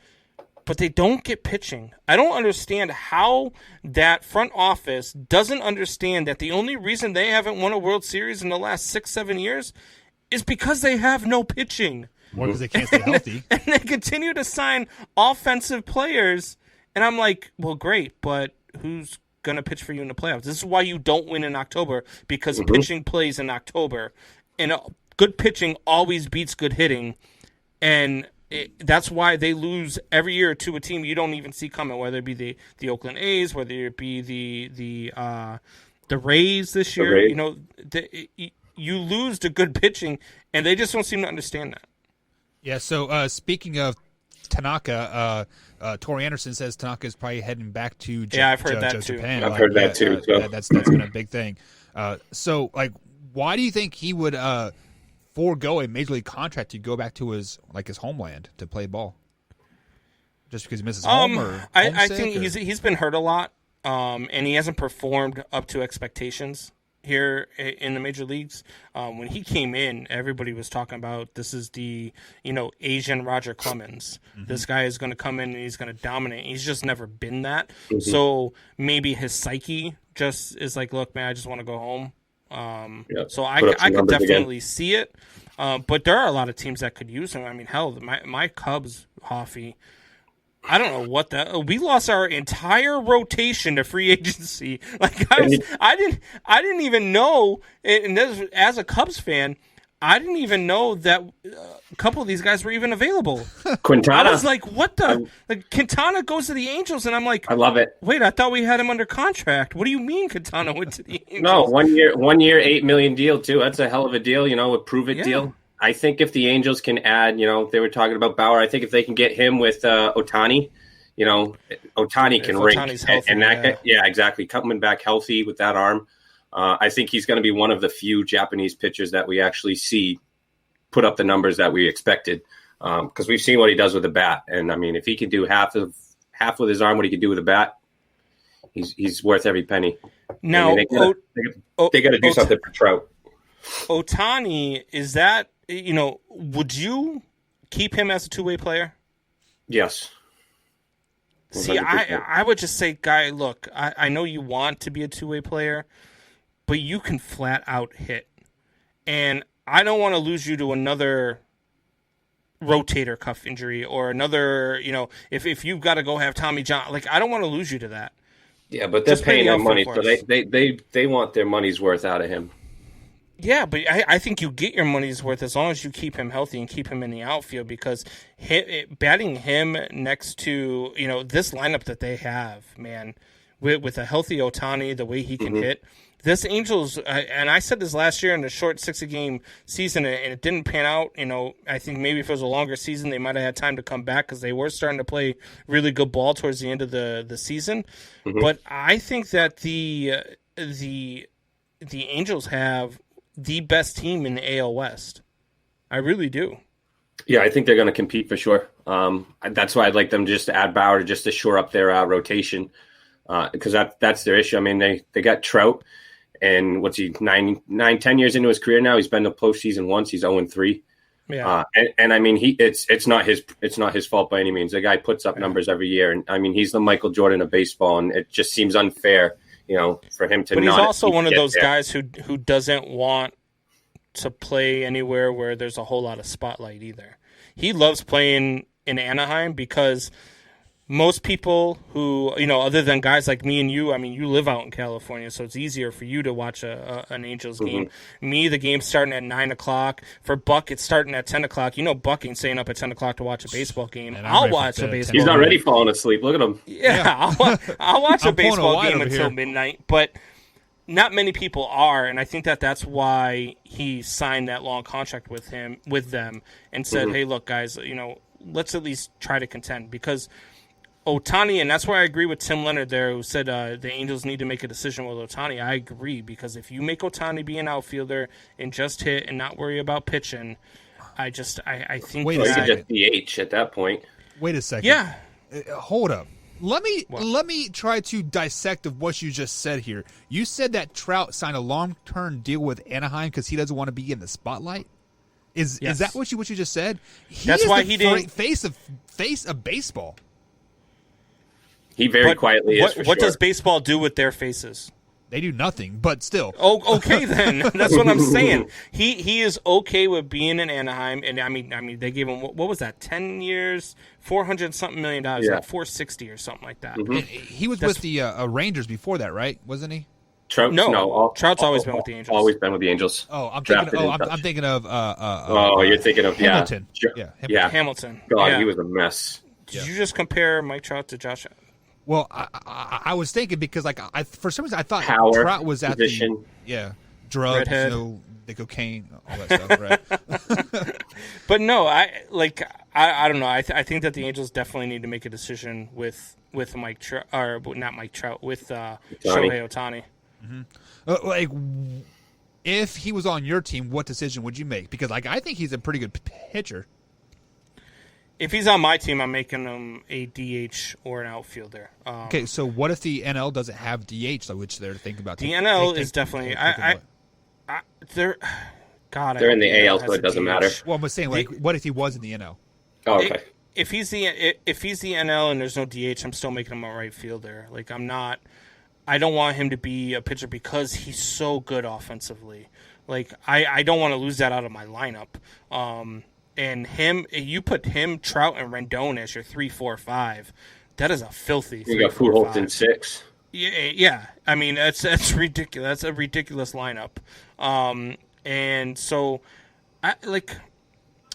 but they don't get pitching. I don't understand how that front office doesn't understand that the only reason they haven't won a World Series in the last 6-7 years is because they have no pitching. Or because they can't stay healthy. And they continue to sign offensive players. And I'm like, well, great, but who's going to pitch for you in the playoffs? This is why you don't win in October, because pitching plays in October. And good pitching always beats good hitting. And that's why they lose every year to a team you don't even see coming, whether it be the Oakland A's, whether it be the Rays this year. You lose to good pitching, and they just don't seem to understand that. Yeah, so speaking of Tanaka, Tori Anderson says Tanaka is probably heading back to I've heard that too. Japan. I've heard that too. That's been a big thing. So, like, why do you think he would forego a major league contract to go back to his homeland to play ball? Just because he misses home, or I think he's been hurt a lot, and he hasn't performed up to expectations here in the major leagues. When he came in, everybody was talking about this is the Asian Roger Clemens. This guy is going to come in and he's going to dominate. He's just never been that. So maybe his psyche just is like, look, man, I just want to go home. So I could definitely see it. But there are a lot of teams that could use him. I mean, hell, my Cubs, Hoffy, I don't know what we lost our entire rotation to free agency. Like I didn't even know, and this, as a Cubs fan, I didn't even know that a couple of these guys were even available. Quintana. I was like, what the? Like Quintana goes to the Angels, and I'm like, I love it. Wait, I thought we had him under contract. What do you mean Quintana went to the Angels? No, 1 year, $8 million deal too. That's a hell of a deal. A prove-it deal. I think if the Angels can add, they were talking about Bauer. I think if they can get him with Ohtani, Ohtani can ring. Healthy, and that exactly. Coming back healthy with that arm. I think he's going to be one of the few Japanese pitchers that we actually see put up the numbers that we expected, because we've seen what he does with the bat. And I mean, if he can do half with his arm what he can do with a bat, he's worth every penny. Now, they got to do something for Trout. Ohtani, is that would you keep him as a two-way player? Yes. See, I would just say, guy, look, I know you want to be a two-way player, but you can flat out hit. And I don't want to lose you to another rotator cuff injury or another, if you've got to go have Tommy John. Like, I don't want to lose you to that. Yeah, but they're paying their money, so they want their money's worth out of him. Yeah, but I think you get your money's worth as long as you keep him healthy and keep him in the outfield, because batting him next to, this lineup that they have, man, with a healthy Ohtani, the way he can hit, this Angels, and I said this last year in the short 60-game season, and it didn't pan out. I think maybe if it was a longer season, they might have had time to come back because they were starting to play really good ball towards the end of the season. But I think that the Angels have the best team in the AL West. I really do. Yeah, I think they're going to compete for sure. That's why I'd like them just to add Bauer just to shore up their rotation, because that's their issue. I mean, they got Trout, and what's he 10 years into his career now? He's been to postseason once. He's 0-3. Yeah, and I mean, it's not his fault by any means. The guy puts up numbers every year, and I mean, he's the Michael Jordan of baseball, and it just seems unfair, for him to. But he's also one of those there. guys who doesn't want to play anywhere where there's a whole lot of spotlight either. He loves playing in Anaheim because most people who, other than guys like me and you, I mean, you live out in California, so it's easier for you to watch an Angels game. Me, the game's starting at 9 o'clock. For Buck, it's starting at 10 o'clock. Buck ain't staying up at 10 o'clock to watch a baseball game. I'll watch a baseball game. He's already falling asleep. Look at him. Yeah. I'll watch a baseball game until midnight, but not many people are, and I think that's why he signed that long contract with them and said, hey, look, guys, let's at least try to contend, because Ohtani, and that's where I agree with Tim Leonard there, who said the Angels need to make a decision with Ohtani. I agree, because if you make Ohtani be an outfielder and just hit and not worry about pitching, I think you could just DH at that point. Wait a second. Yeah. Hold up. Let me try to dissect of what you just said here. You said that Trout signed a long-term deal with Anaheim because he doesn't want to be in the spotlight. Is that what you just said? That's why he didn't face of baseball. He very quietly is. What does baseball do with their faces? They do nothing, but still. Oh, okay then. That's what I'm saying. He is okay with being in Anaheim, and I mean they gave him, what was that? 10 years, $400-something million, like $460 or something like that. Mm-hmm. He was with the Rangers before that, right? Wasn't he? Trout, Trout's always been with the Angels. Always been with the Angels. Oh, I'm thinking of. You're thinking of Hamilton. Hamilton. God, he was a mess. Did you just compare Mike Trout to Josh? Well, I was thinking because for some reason I thought Trout was at position. Drugs, the cocaine, all that stuff, right? But no, I don't know. I think that the Angels definitely need to make a decision with Mike Trout, or not Mike Trout, with Shohei Ohtani. Mm-hmm. If he was on your team, what decision would you make? Because I think he's a pretty good pitcher. If he's on my team, I'm making him a DH or an outfielder. Okay, so what if the NL doesn't have DH, which they're thinking about? The NL is definitely they're in the AL, so it doesn't matter. Well, I'm saying, what if he was in the NL? Oh, okay. If he's the NL and there's no DH, I'm still making him a right fielder. I don't want him to be a pitcher because he's so good offensively. I don't want to lose that out of my lineup. And you put him, Trout, and Rendon as your 3, 4, 5. That is a filthy. You got Pujols in 6. Yeah. I mean, that's ridiculous. That's a ridiculous lineup. And so,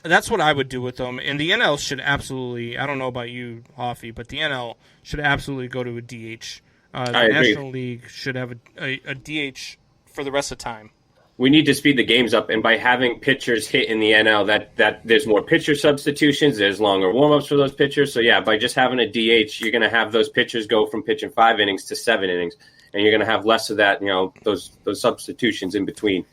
that's what I would do with them. And the NL should absolutely. I don't know about you, Hoffy, but the NL should absolutely go to a DH. The National League should have a DH for the rest of the time. We need to speed the games up, and by having pitchers hit in the NL, that there's more pitcher substitutions, there's longer warm-ups for those pitchers. So, by just having a DH, you're going to have those pitchers go from pitching 5 innings to 7 innings, and you're going to have less of that, those substitutions in between.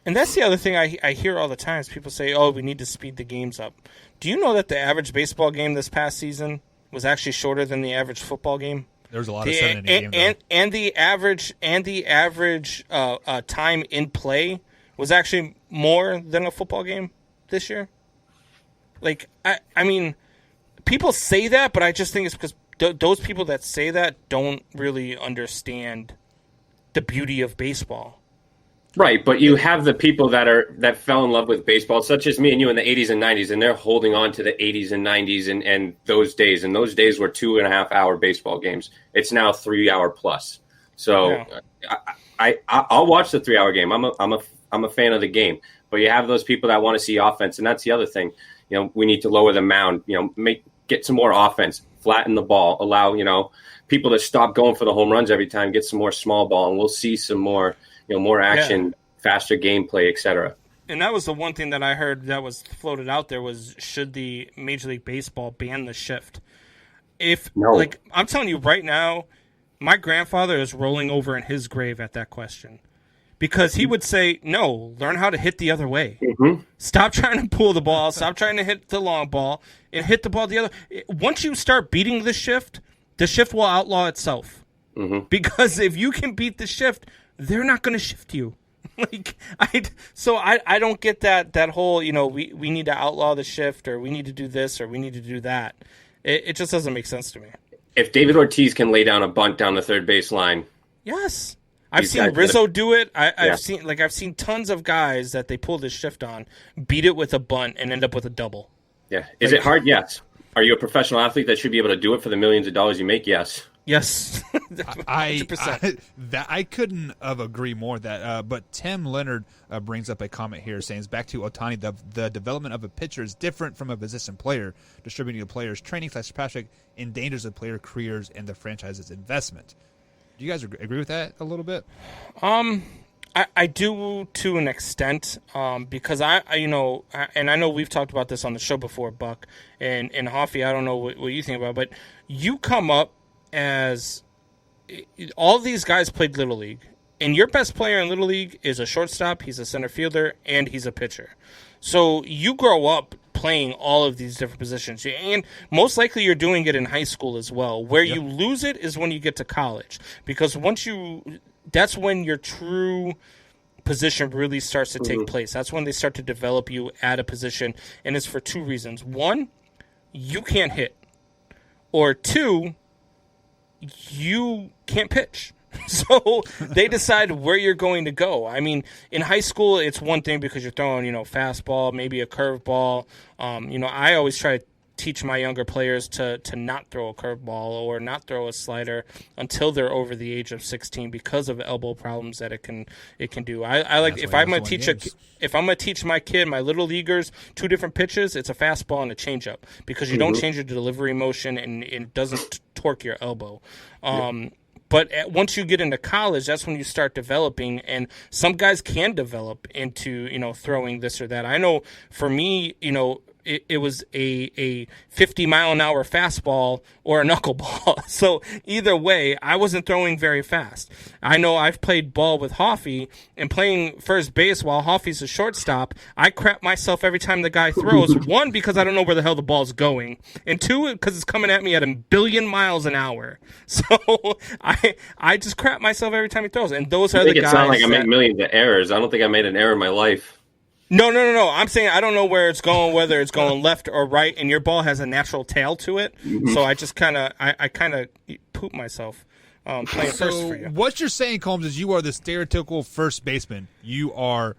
And that's the other thing I hear all the time is people say, we need to speed the games up. Do you know that the average baseball game this past season was actually shorter than the average football game? There's a lot of 7-inning games. And the average time in play was actually more than a football game this year. I mean, people say that, but I just think it's because those people that say that don't really understand the beauty of baseball. Right, but you have the people that fell in love with baseball, such as me and you in the 80s and 90s, and they're holding on to the 80s and 90s and those days. And those days were 2.5-hour baseball games. It's now 3-hour plus. So I'll watch the 3-hour game. I'm a fan of the game. But you have those people that want to see offense, and that's the other thing. We need to lower the mound. Get some more offense, flatten the ball, allow people to stop going for the home runs every time, get some more small ball, and we'll see some more. More action, faster gameplay, etc. And that was the one thing that I heard that was floated out there was, should the Major League Baseball ban the shift? I'm telling you right now, my grandfather is rolling over in his grave at that question. because he would say, no, learn how to hit the other way. Mm-hmm. Stop trying to pull the ball. Stop trying to hit the long ball and hit the ball the other. Once you start beating the shift will outlaw itself. Mm-hmm. Because if you can beat the shift, they're not going to shift you. I don't get that whole, we need to outlaw the shift, or we need to do this, or we need to do that. It just doesn't make sense to me. If David Ortiz can lay down a bunt down the third base line. Yes. I've seen Rizzo do it. I've seen tons of guys that they pull the shift on, beat it with a bunt, and end up with a double. Yeah. Is it hard? Yes. Are you a professional athlete that should be able to do it for the millions of dollars you make? Yes. Yes. 100%. I couldn't have agreed more. But Tim Leonard brings up a comment here saying, back to Ohtani, the development of a pitcher is different from a position player. Distributing the player's training / prospect endangers the player careers and the franchise's investment. Do you guys agree with that a little bit? I do to an extent, because I know we've talked about this on the show before, Buck and Hoffy. I don't know what you think about it, but you come up as all these guys played Little League, and your best player in Little League is a shortstop, he's a center fielder, and he's a pitcher. So you grow up playing all of these different positions, and most likely you're doing it in high school as well. Where you lose it is when you get to college, because that's when your true position really starts to take place. That's when they start to develop you at a position, and it's for two reasons. One, you can't hit, or two, you can't pitch. So they decide where you're going to go. I mean, in high school, it's one thing because you're throwing, fastball, maybe a curveball. I always try to teach my younger players to not throw a curveball or not throw a slider until they're over the age of 16 because of elbow problems that it can do. I like, if I'm going to teach my kid, my little leaguers, two different pitches, it's a fastball and a changeup, because you don't change your delivery motion and it doesn't torque your elbow. But once you get into college, that's when you start developing, and some guys can develop into, throwing this or that. I know for me, it was a 50-mile-an-hour fastball or a knuckleball. So either way, I wasn't throwing very fast. I know I've played ball with Hoffy, and playing first base while Hoffy's a shortstop, I crap myself every time the guy throws. One, because I don't know where the hell the ball's going, and two, because it's coming at me at 1 billion miles an hour. So I just crap myself every time he throws. And those are the guys. It sounds like I make millions of errors. I don't think I made an error in my life. No. I'm saying I don't know where it's going, whether it's going left or right, and your ball has a natural tail to it. Mm-hmm. So I just kind of poop myself playing first for you. What you're saying, Combs, is you are the stereotypical first baseman. You are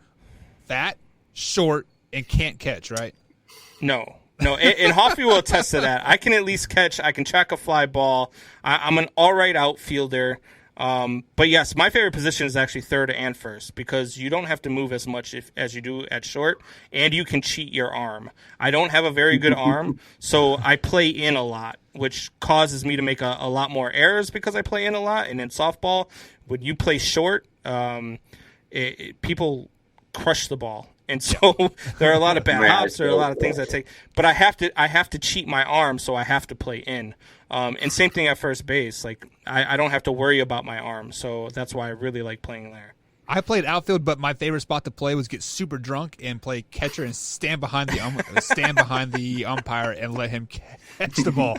fat, short, and can't catch, right? No, and Hoffy will attest to that. I can at least catch. I can track a fly ball. I'm an all right outfielder. But yes, my favorite position is actually third and first, because you don't have to move as much as you do at short, and you can cheat your arm. I don't have a very good arm, so I play in a lot, which causes me to make a lot more errors because I play in a lot. And in softball, when you play short, people crush the ball. And so there are a lot of bad hops. There are a lot of things that take. But I have to cheat my arm, so I have to play in. And same thing at first base. Like I don't have to worry about my arm, so that's why I really like playing there. I played outfield, but my favorite spot to play was get super drunk and play catcher and stand behind the umpire and let him catch the ball.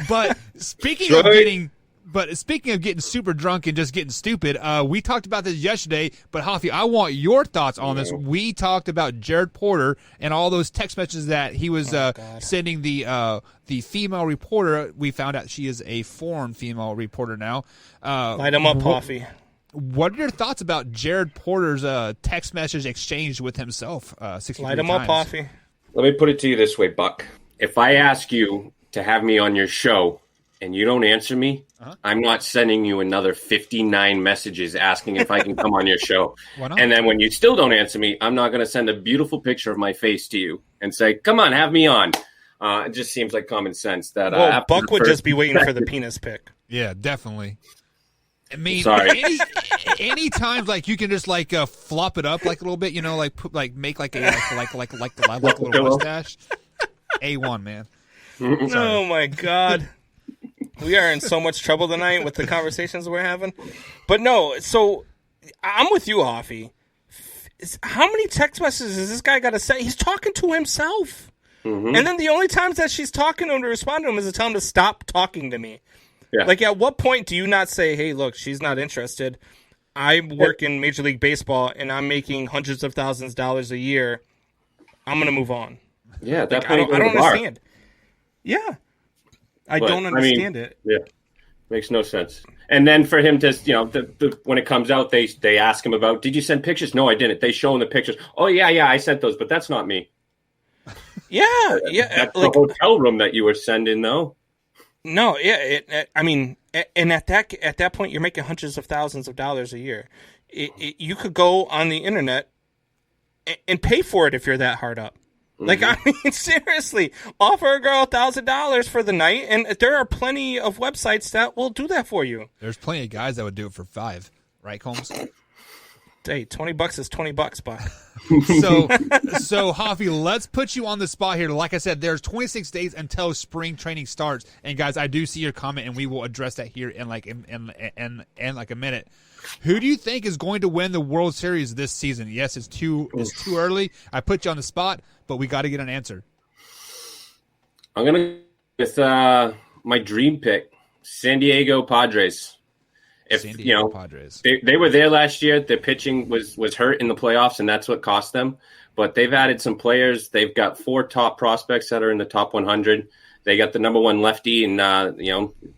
But speaking of getting super drunk and just getting stupid, we talked about this yesterday, but Hoffy, I want your thoughts on this. We talked about Jared Porter and all those text messages that he was sending the female reporter. We found out she is a foreign female reporter now. Light him up, Hoffy. What are your thoughts about Jared Porter's text message exchange with himself? 63 Light him times? up, Hoffy. Let me put it to you this way, Buck. If I ask you to have me on your show and you don't answer me, I'm not sending you another 59 messages asking if I can come on your show. Why not? And then when you still don't answer me, I'm not going to send a beautiful picture of my face to you and say, come on, have me on. It just seems like common sense that Buck would just be waiting for the penis pic. Yeah, definitely. I mean, sorry. any times like you can just like flop it up like a little bit, make like a little mustache. A1, man. Oh my God. We are in so much trouble tonight with the conversations we're having. But no, so I'm with you, Hoffy. How many text messages has this guy got to send? He's talking to himself. Mm-hmm. And then the only times that she's talking to him to respond to him is to tell him to stop talking to me. Yeah. Like, at what point do you not say, hey, look, she's not interested. I work in Major League Baseball, and I'm making hundreds of thousands of dollars a year. I'm going to move on. Yeah, like, I don't understand. Yeah. I don't understand it. Yeah. Makes no sense. And then for him to, when it comes out, they ask him about, did you send pictures? No, I didn't. They show him the pictures. Oh, yeah, I sent those, but that's not me. Yeah. That's the hotel room that you were sending, though. No, yeah. And at that point, you're making hundreds of thousands of dollars a year. You could go on the internet and pay for it if you're that hard up. Like, I mean, seriously, offer a girl $1,000 for the night, and there are plenty of websites that will do that for you. There's plenty of guys that would do it for $5, right, Combs? Hey, $20 is $20, Buck. So Hoffy, let's put you on the spot here. Like I said, there's 26 days until spring training starts, and guys, I do see your comment, and we will address that here in like a minute. Who do you think is going to win the World Series this season? Yes, it's too early. I put you on the spot, but we got to get an answer. I'm gonna with my dream pick, San Diego Padres. Padres. They were there last year. Their pitching was hurt in the playoffs, and that's what cost them. But they've added some players. They've got 4 top prospects that are in the top 100. They got the number 1 lefty, and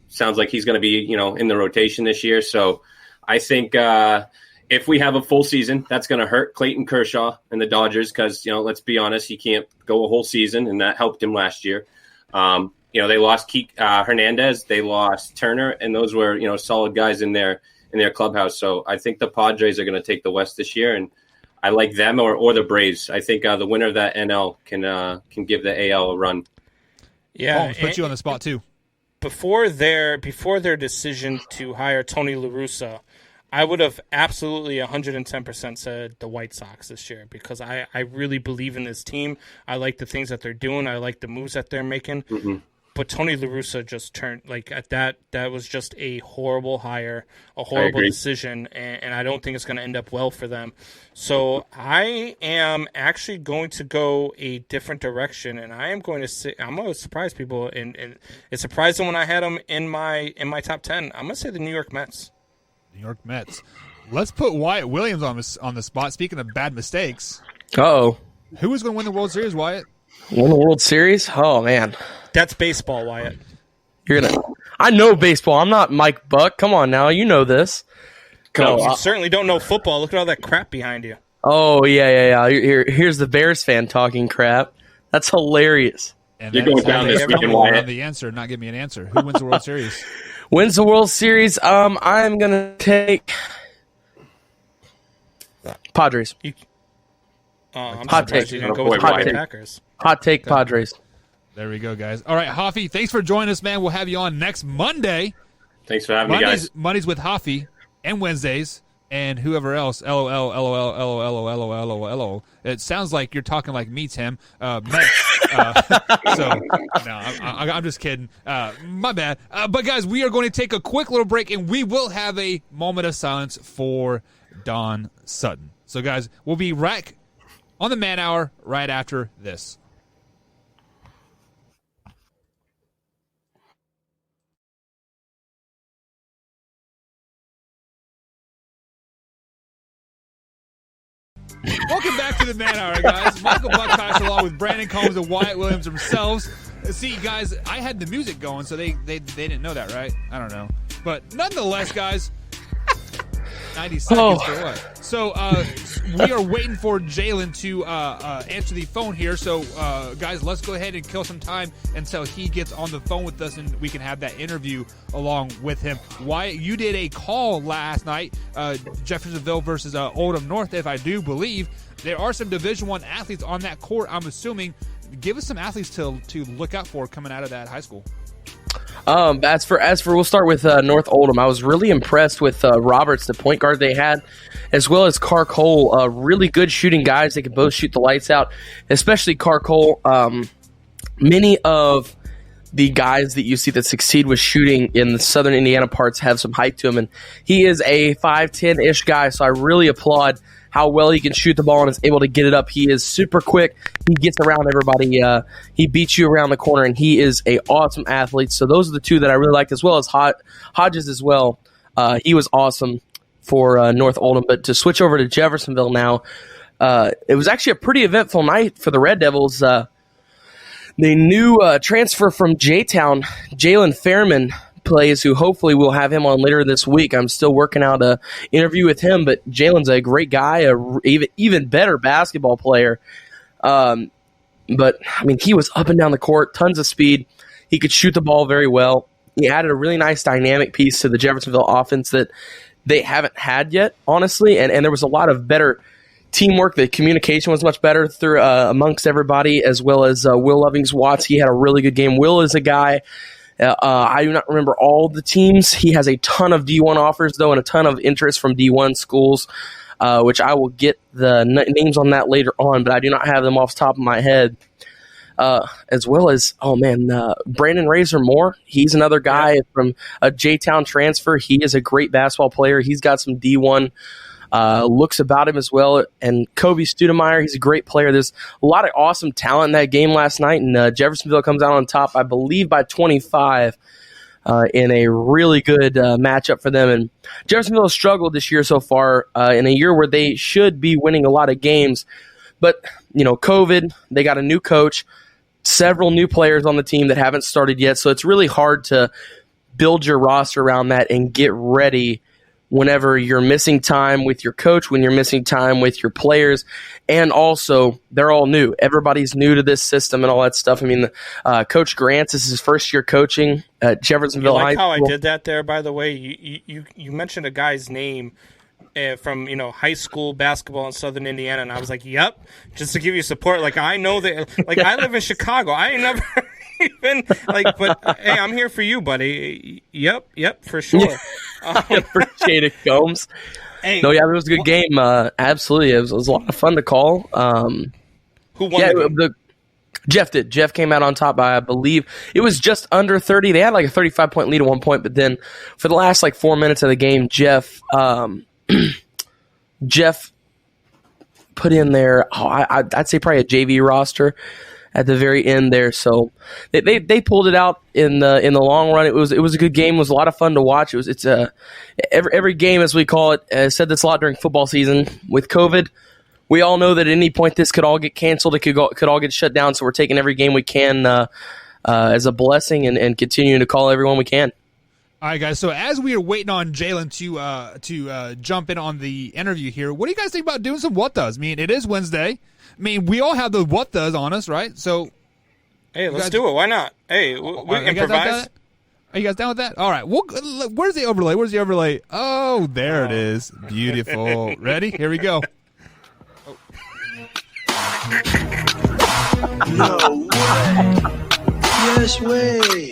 sounds like he's going to be in the rotation this year. So I think if we have a full season, that's going to hurt Clayton Kershaw and the Dodgers because let's be honest, he can't go a whole season, and that helped him last year. They lost Hernandez, they lost Turner, and those were solid guys in their clubhouse. So I think the Padres are going to take the West this year, and I like them or the Braves. I think the winner of that NL can give the AL a run. Yeah, put you on the spot too. Before their decision to hire Tony La Russa, I would have absolutely 110% said the White Sox this year because I really believe in this team. I like the things that they're doing. I like the moves that they're making. Mm-hmm. But Tony La Russa just turned that was just a horrible hire, a horrible decision, and I don't think it's going to end up well for them. So I am actually going to go a different direction, and I'm going to surprise people, and it surprised them when I had them in my top 10. I'm going to say the New York Mets. New York Mets. Let's put Wyatt Williams on the spot. Speaking of bad mistakes. Uh-oh. Who is going to win the World Series, Wyatt? Win the World Series? Oh, man. That's baseball, Wyatt. I know baseball. I'm not Mike Buck. Come on now. You know this. You certainly don't know football. Look at all that crap behind you. Oh, yeah. Here's the Bears fan talking crap. That's hilarious. And you're going down this weekend, Wyatt. The answer, not give me an answer. Who wins the World Series? Wins the World Series? I'm going to take Padres. Hot take. You're going to go with Packers. Hot take, Padres. There we go, guys. All right, Hoffy, thanks for joining us, man. We'll have you on next Monday. Thanks for having me, guys. Mondays with Hoffy and Wednesdays and whoever else. LOL. It sounds like you're talking like me, Tim. Mets. So, no, I'm just kidding. My bad. But, guys, we are going to take a quick little break, and we will have a moment of silence for Don Sutton. So, guys, we'll be right on the Man Hour right after this. Welcome back to the Man Hour, guys. Michael Buckcox along with Brandon Combs and Wyatt Williams themselves. See, guys, I had the music going, so they didn't know that, right? I don't know. But nonetheless, guys, 90 seconds for what? So we are waiting for Jalen to answer the phone here. So, guys, let's go ahead and kill some time until he gets on the phone with us and we can have that interview along with him. Wyatt, you did a call last night, Jeffersonville versus Oldham North, if I do believe. There are some Division I athletes on that court, I'm assuming. Give us some athletes to look out for coming out of that high school. As for we'll start with North Oldham. I was really impressed with Roberts, the point guard they had, as well as Carr Cole. Really good shooting guys. They could both shoot the lights out, especially Carr Cole. Many of the guys that you see that succeed with shooting in the southern Indiana parts have some height to him, and he is a 5'10"-ish guy, so I really applaud how well he can shoot the ball and is able to get it up. He is super quick. He gets around everybody. He beats you around the corner, and he is a awesome athlete. So those are the two that I really liked, as well as Hodges as well. He was awesome for North Oldham. But to switch over to Jeffersonville now, it was actually a pretty eventful night for the Red Devils. The new transfer from J-Town, Jalen Fairman, plays, who hopefully we'll have him on later this week. I'm still working out an interview with him, but Jalen's a great guy, even better basketball player. But, I mean, he was up and down the court, tons of speed. He could shoot the ball very well. He added a really nice dynamic piece to the Jeffersonville offense that they haven't had yet, honestly, and there was a lot of better teamwork. The communication was much better through amongst everybody, as well as Will Lovings-Watts. He had a really good game. Will is a guy, I do not remember all the teams. He has a ton of D1 offers, though, and a ton of interest from D1 schools, which I will get the names on that later on, but I do not have them off the top of my head. As well as, Brandon Razor Moore. He's another guy from a J-Town transfer. He is a great basketball player. He's got some D1 looks about him as well. And Kobe Studemeyer, he's a great player. There's a lot of awesome talent in that game last night, and Jeffersonville comes out on top, I believe, by 25 in a really good matchup for them. And Jeffersonville has struggled this year so far in a year where they should be winning a lot of games. But, COVID, they got a new coach, several new players on the team that haven't started yet, so it's really hard to build your roster around that and get ready whenever you're missing time with your coach, when you're missing time with your players, and also they're all new. Everybody's new to this system and all that stuff. I mean, Coach Grant, this is his first year coaching at Jeffersonville High School. How I did that there, by the way? You mentioned a guy's name from high school basketball in Southern Indiana, and I was like, "Yep," just to give you support. Like I know that. Like I live in Chicago. I ain't never. But hey, I'm here for you, buddy. Yep, for sure. Appreciate it, Combs. Hey, no, yeah, it was a good game. Absolutely, it was a lot of fun to call. Who won? Jeff did. Jeff came out on top by, I believe, it was just under 30. They had like a 35-point lead at one point, but then for the last 4 minutes of the game, Jeff put in there. I'd say probably a JV roster at the very end there, so they pulled it out in the long run. It was a good game. It was a lot of fun to watch. It's every game, as we call it. I said this a lot during football season with COVID. We all know that at any point this could all get canceled. It could all get shut down. So we're taking every game we can as a blessing and continuing to call everyone we can. All right, guys. So as we are waiting on Jalen to jump in on the interview here, what do you guys think about doing some what does? I mean, it is Wednesday. I mean, we all have the what does on us, right? So, hey, let's do it. Why not? Hey, we improvise. Are you guys down with that? All right. Where's the overlay? Oh, there it is. Beautiful. Ready? Here we go. No way. Yes way.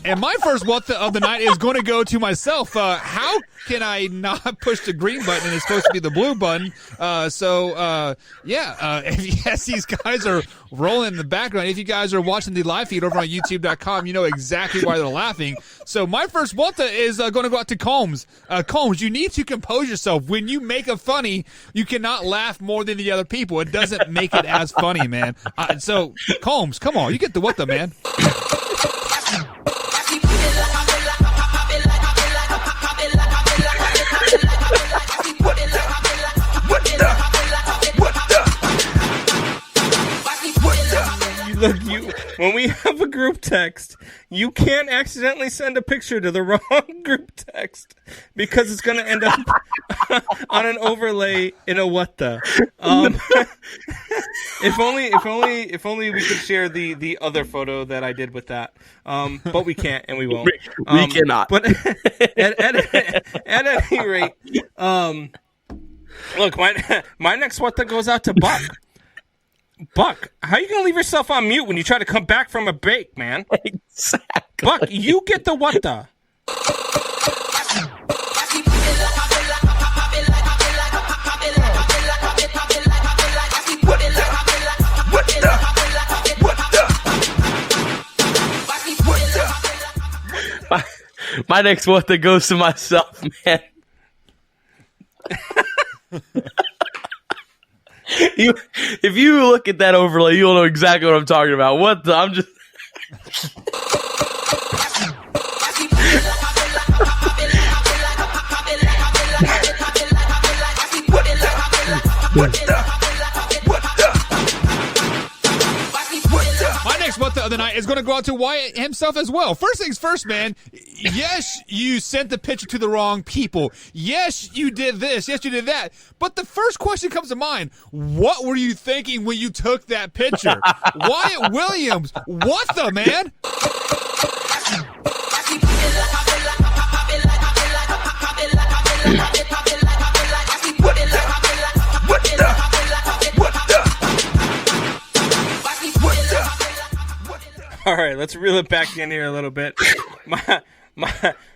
And my first what of the night is going to go to myself. How can I not push the green button and it's supposed to be the blue button? As these guys are rolling in the background, if you guys are watching the live feed over on YouTube.com, you know exactly why they're laughing. So my first what is going to go out to Combs. Combs, you need to compose yourself. When you make a funny, you cannot laugh more than the other people. It doesn't make it as funny, man. So Combs, come on, you get the what the, man. Look, when we have a group text, you can't accidentally send a picture to the wrong group text because it's going to end up on an overlay in a what the. If only we could share the other photo that I did with that. But we can't and we won't. We cannot. But at any rate, look, my next what the goes out to Buck. Buck, how are you going to leave yourself on mute when you try to come back from a break, man? Exactly. Buck, you get the what the. My next what that goes to myself, man. If you look at that overlay, you'll know exactly what I'm talking about. I'm just. What the other night is going to go out to Wyatt himself as well. First things first, man. Yes, you sent the picture to the wrong people. Yes, you did this. Yes, you did that. But the first question comes to mind. What were you thinking when you took that picture? Wyatt Williams. What the, man? All right, let's reel it back in here a little bit.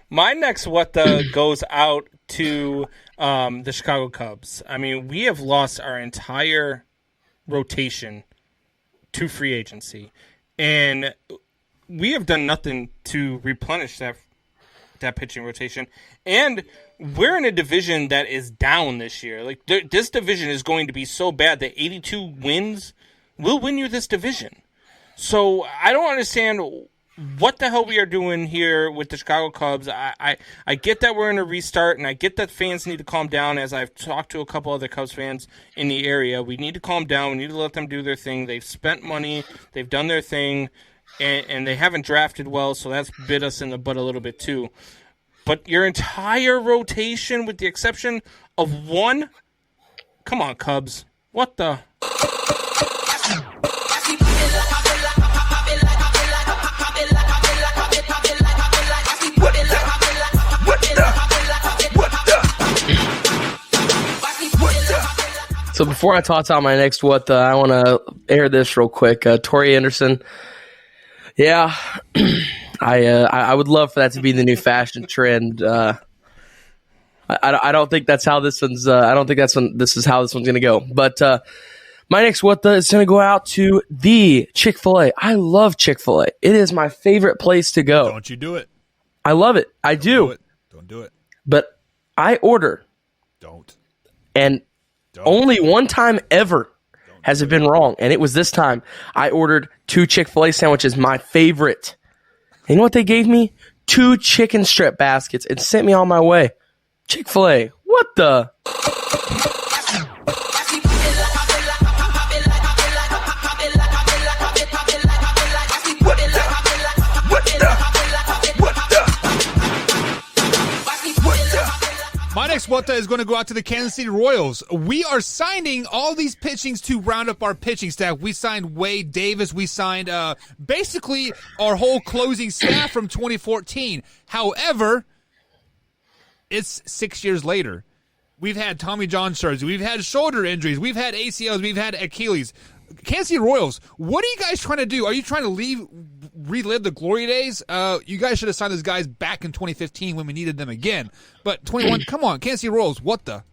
My next what the goes out to the Chicago Cubs. I mean, we have lost our entire rotation to free agency, and we have done nothing to replenish that pitching rotation. And we're in a division that is down this year. Like this division is going to be so bad that 82 wins will win you this division. So I don't understand what the hell we are doing here with the Chicago Cubs. I get that we're in a restart, and I get that fans need to calm down, as I've talked to a couple other Cubs fans in the area. We need to calm down. We need to let them do their thing. They've spent money. They've done their thing, and they haven't drafted well, so that's bit us in the butt a little bit too. But your entire rotation, with the exception of one, come on, Cubs. What the... So before I toss out my next what the, I want to air this real quick. Torrey Anderson. Yeah, I would love for that to be the new fashion trend. I don't think that's how this one's. I don't think this is how this one's going to go. But my next what the is going to go out to the Chick-fil-A. I love Chick-fil-A. It is my favorite place to go. Don't you do it? I love it. I do. Don't do it. But I order. Don't. And only one time ever has it been wrong, and it was this time. I ordered 2 Chick-fil-A sandwiches, my favorite. And you know what they gave me? 2 chicken strip baskets and sent me on my way. Chick-fil-A, what the? My next what the is going to go out to the Kansas City Royals. We are signing all these pitchings to round up our pitching staff. We signed Wade Davis. We signed basically our whole closing staff from 2014. However, it's 6 years later. We've had Tommy John surgery. We've had shoulder injuries. We've had ACLs. We've had Achilles. Kansas City Royals, what are you guys trying to do? Are you trying to relive the glory days? You guys should have signed those guys back in 2015 when we needed them again. But 21, come on, Kansas City Royals, what the?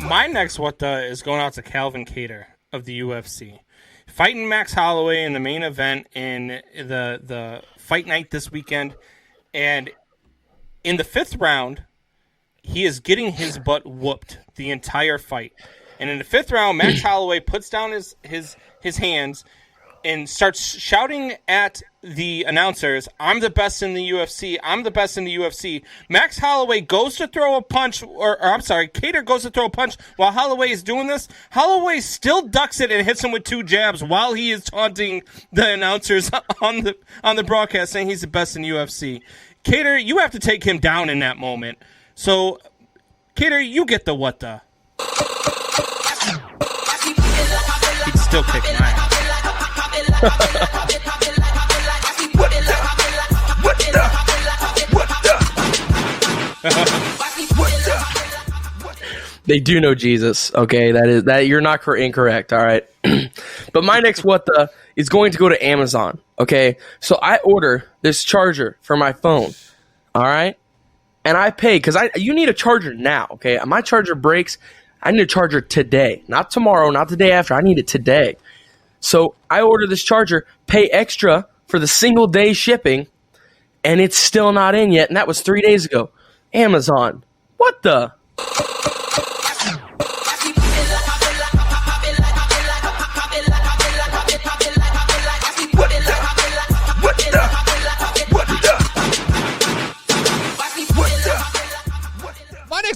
My next what the is going out to Calvin Kattar of the UFC. Fighting Max Holloway in the main event in the fight night this weekend. And in the 5th round, he is getting his butt whooped the entire fight. And in the 5th round, Max Holloway puts down his hands and starts shouting at the announcers, "I'm the best in the UFC. I'm the best in the UFC." Max Holloway goes to throw a punch, Kattar goes to throw a punch while Holloway is doing this. Holloway still ducks it and hits him with 2 jabs while he is taunting the announcers on the broadcast, saying he's the best in the UFC. Kattar, you have to take him down in that moment. So, Kattar, you get the what the. He'd still kick my ass. They do know Jesus. Okay, that you're not incorrect. All right, but my next what the is going to go to Amazon. Okay, so I order this charger for my phone. All right, and I pay because you need a charger now. Okay, my charger breaks. I need a charger today, not tomorrow, not the day after. I need it today. So I order this charger, pay extra for the single day shipping, and it's still not in yet. And that was 3 days ago. Amazon, what the?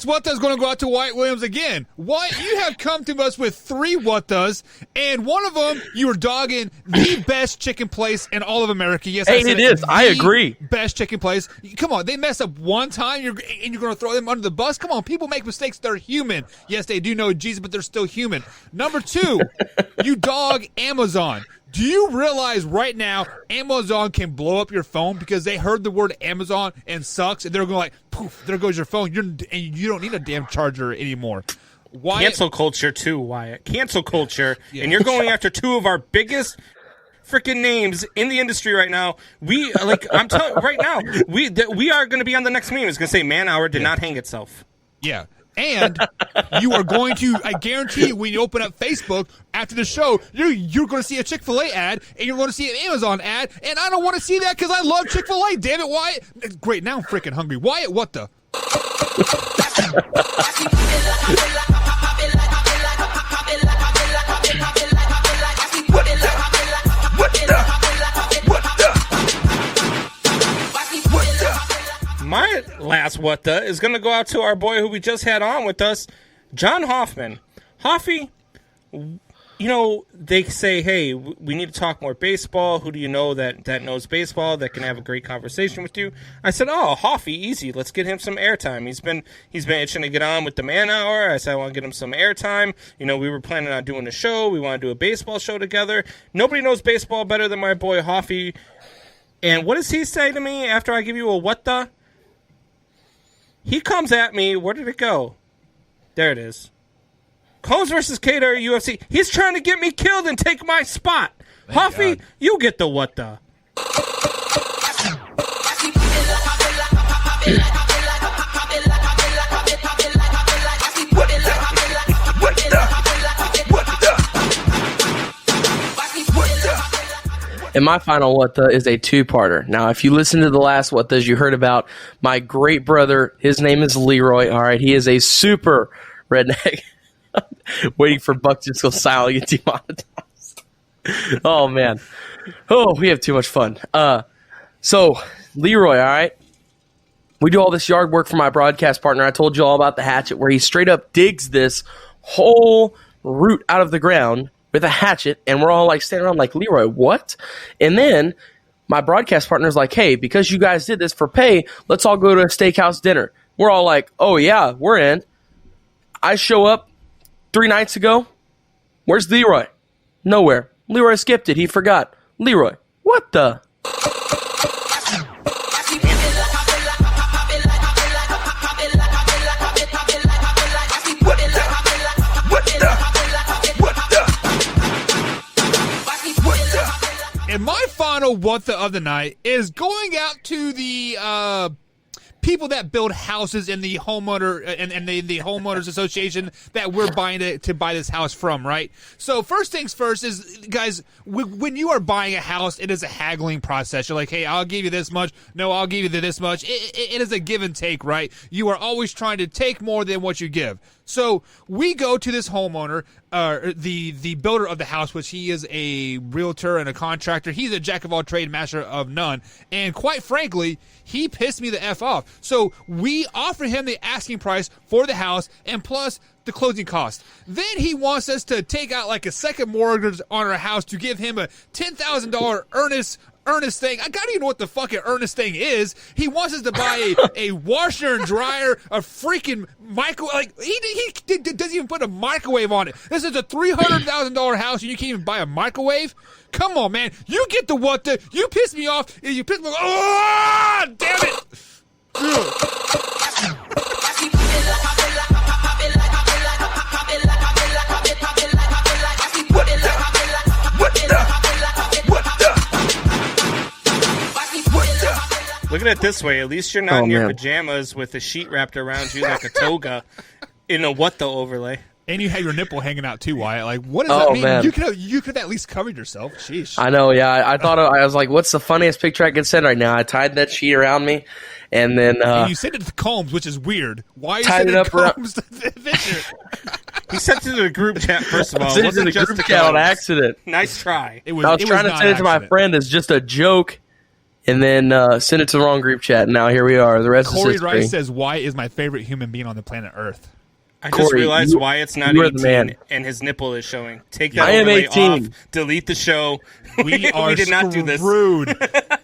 What does going to go out to Wyatt Williams again? Wyatt, you have come to us with 3 what does, and one of them you were dogging the best chicken place in all of America. Yes, hey, it is. I agree. Best chicken place. Come on, they mess up one time, and you're going to throw them under the bus. Come on, people make mistakes. They're human. Yes, they do know Jesus, but they're still human. Number 2, you dog Amazon. Do you realize right now Amazon can blow up your phone because they heard the word Amazon and sucks, and they're going like, poof, there goes your phone. You don't need a damn charger anymore. Wyatt, cancel culture too, Wyatt. Cancel culture. Yeah. And you're going after 2 of our biggest freaking names in the industry right now. I'm telling right now, we are going to be on the next meme. It's going to say Man Hour did not hang itself. Yeah. And you are going to, I guarantee you, when you open up Facebook after the show, you're going to see a Chick-fil-A ad, and you're going to see an Amazon ad, and I don't want to see that because I love Chick-fil-A. Damn it, Wyatt. Great, now I'm freaking hungry. Wyatt, what the? My last what the is going to go out to our boy who we just had on with us, John Hoffman. Hoffy, they say, hey, we need to talk more baseball. Who do you know that knows baseball, that can have a great conversation with you? I said, oh, Hoffy, easy. Let's get him some airtime. He's been itching to get on with the Man Hour. I said, I want to get him some airtime. We were planning on doing a show. We want to do a baseball show together. Nobody knows baseball better than my boy Hoffy. And what does he say to me after I give you a what the? He comes at me. Where did it go? There it is. Combs versus Cater, UFC. He's trying to get me killed and take my spot. Huffy, you get the what the. And my final what the is a 2-parter. Now, if you listen to the last what does, you heard about my great brother. His name is Leroy. All right, he is a super redneck. Waiting for Buck to go silent and get demonetized. Oh man, we have too much fun. So Leroy, all right, we do all this yard work for my broadcast partner. I told you all about the hatchet where he straight up digs this whole root out of the ground with a hatchet, and we're all like standing around like, Leroy, what? And then my broadcast partner's like, hey, because you guys did this for pay, let's all go to a steakhouse dinner. We're all like, oh yeah, we're in. I show up 3 nights ago. Where's Leroy? Nowhere. Leroy skipped it. He forgot. Leroy, what the? And my final what the of the night is going out to the people that build houses in the homeowner and the homeowners association that we're buying to buy this house from, right? So first things first is, guys, when you are buying a house, it is a haggling process. You're like, hey, I'll give you this much. No, I'll give you this much. It is a give and take, right? You are always trying to take more than what you give. So we go to this homeowner, the builder of the house, which he is a realtor and a contractor. He's a jack of all trades, master of none. And quite frankly, he pissed me the F off. So we offer him the asking price for the house and plus the closing cost. Then he wants us to take out like a second mortgage on our house to give him a $10,000 earnest thing. I gotta even know what the fucking earnest thing is. He wants us to buy a washer and dryer, a freaking microwave. Like he doesn't even put a microwave on it. This is a $300,000 house and you can't even buy a microwave? Come on, man. You get the what the. You piss me off. You piss me off. Oh, damn it. Look at at it this way. At least you're not in your pajamas with a sheet wrapped around you like a toga in a what the overlay. And you have your nipple hanging out too, Wyatt. Like, what does that mean? Man. You could have at least covered yourself. Sheesh. I know, yeah. I thought I was like, what's the funniest picture I could send right now? I tied that sheet around me, and then and you sent it to Combs, which is weird. Why are you sending it Combs to the picture? He sent it to the group chat, first of all. I sent it to the group chat on accident. Nice try. I was trying to send it to my friend as just a joke, and then send it to the wrong group chat. And now here we are. The rest Corey is history. Rice says, Wyatt is my favorite human being on the planet Earth. I just realized why it's not 18 and his nipple is showing. Take that overlay off. Delete the show. We did not do this. Rude.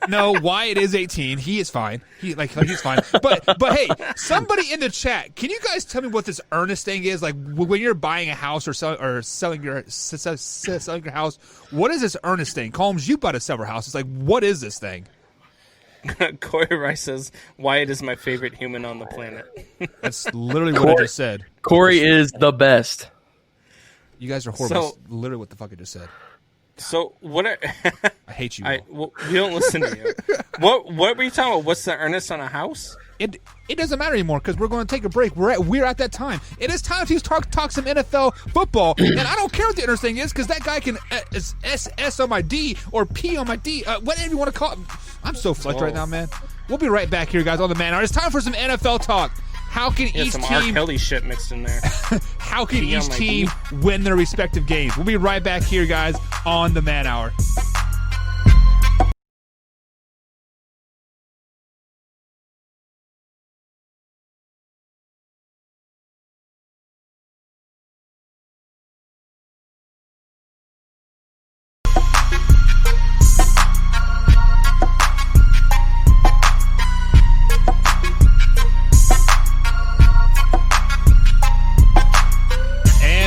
No, Wyatt is 18. He is fine. He's fine. But hey, somebody in the chat, can you guys tell me what this earnest thing is? Like when you're buying a house or selling your house, what is this earnest thing? Combs, you bought several houses. Like, what is this thing? Corey Rice says, Wyatt is my favorite human on the planet. That's literally what I just said. Corey is the best. You guys are horrible. That's literally what the fuck I just said. So what? I hate you. We don't listen to you. What were you talking about? What's the earnest on a house? It doesn't matter anymore because we're going to take a break. We're at that time. It is time to talk some NFL football, and I don't care what the earnest thing is because that guy can S on my D or P on my D, whatever you want to call it. I'm so flushed right now, man. We'll be right back here, guys, on the Man Hour. It's time for some NFL talk. How can each some team? R. Kelly shit mixed in there. How can each team win their respective games? We'll be right back here, guys, on the Man Hour.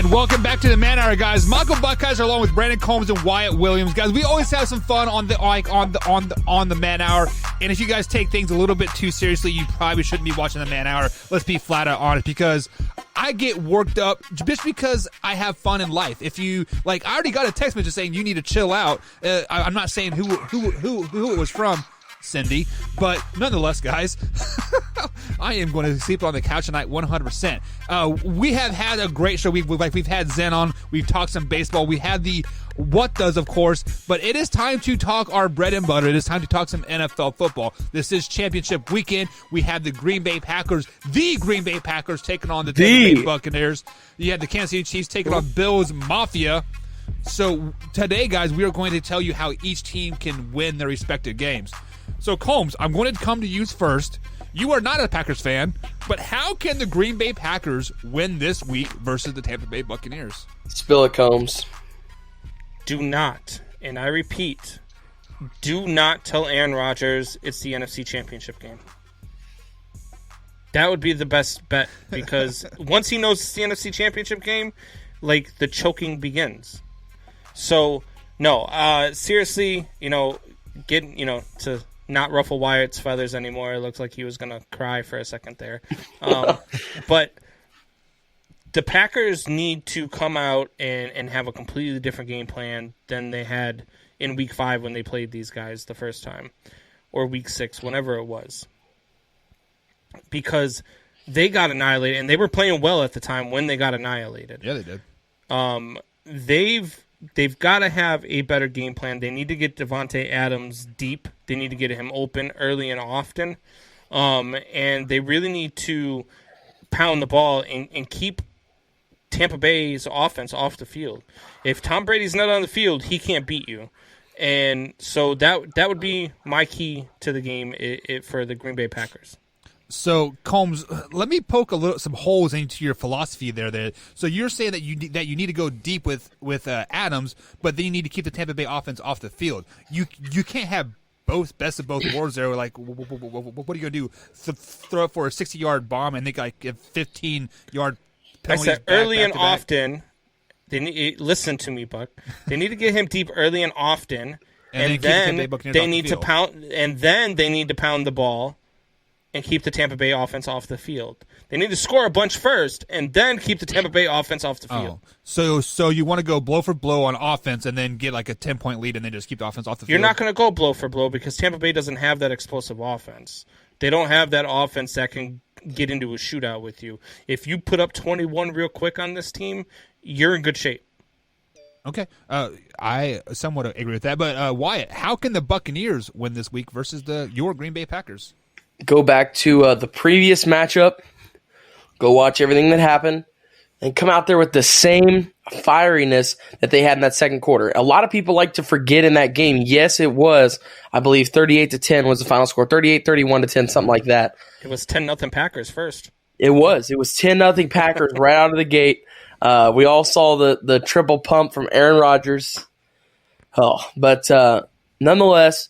Welcome back to the Man Hour, guys. Michael Buckeyes along with Brandon Combs and Wyatt Williams, guys. We always have some fun on the Man Hour, and if you guys take things a little bit too seriously, you probably shouldn't be watching the Man Hour. Let's be flat out honest, because I get worked up just because I have fun in life. If you I already got a text message saying you need to chill out. I'm not saying who it was from, Cindy, but nonetheless, guys, I am going to sleep on the couch tonight 100%. We have had a great show. We've had Zen on. We've talked some baseball. We had the what does, of course, but it is time to talk our bread and butter. It is time to talk some NFL football. This is championship weekend. We have the Green Bay Packers taking on the Tampa Bay Buccaneers. You have the Kansas City Chiefs taking on Bills Mafia. So today, guys, we are going to tell you how each team can win their respective games. So, Combs, I'm going to come to you first. You are not a Packers fan, but how can the Green Bay Packers win this week versus the Tampa Bay Buccaneers? Spill it, Combs. Do not, and I repeat, do not tell Aaron Rodgers it's the NFC Championship game. That would be the best bet, because once he knows it's the NFC Championship game, the choking begins. So, no, seriously, to not ruffle Wyatt's feathers anymore. It looked like he was going to cry for a second there. But the Packers need to come out and have a completely different game plan than they had in Week 5 when they played these guys the first time, or Week 6, whenever it was. Because they got annihilated, and they were playing well at the time when they got annihilated. Yeah, they did. They've got to have a better game plan. They need to get Devontae Adams deep. They need to get him open early and often. And they really need to pound the ball and keep Tampa Bay's offense off the field. If Tom Brady's not on the field, he can't beat you. And so that would be my key to the game for the Green Bay Packers. So, Combs, let me poke some holes into your philosophy there. So you're saying that you need to go deep with Adams, but then you need to keep the Tampa Bay offense off the field. You can't have best of both worlds there. Like, what are you gonna do? Throw it for a 60-yard bomb and think a 15-yard penalty? I said early and often. They need listen to me, Buck. They need to get him deep early and often, and then they need to pound. And then they need to pound the ball. and keep the Tampa Bay offense off the field. They need to score a bunch first and then keep the Tampa Bay offense off the field. So you want to go blow for blow on offense and then get like a 10-point lead and then just keep the offense off the field? You're not going to go blow for blow because Tampa Bay doesn't have that explosive offense. They don't have that offense that can get into a shootout with you. If you put up 21 real quick on this team, you're in good shape. Okay. I somewhat agree with that. But Wyatt, how can the Buccaneers win this week versus your Green Bay Packers? Go back to the previous matchup, go watch everything that happened, and come out there with the same fieriness that they had in that second quarter. A lot of people like to forget in that game. Yes, it was, I believe, 38-10 was the final score. 38, 31-10, something like that. It was 10-0 Packers first. It was 10-0 Packers right out of the gate. We all saw the triple pump from Aaron Rodgers. But nonetheless,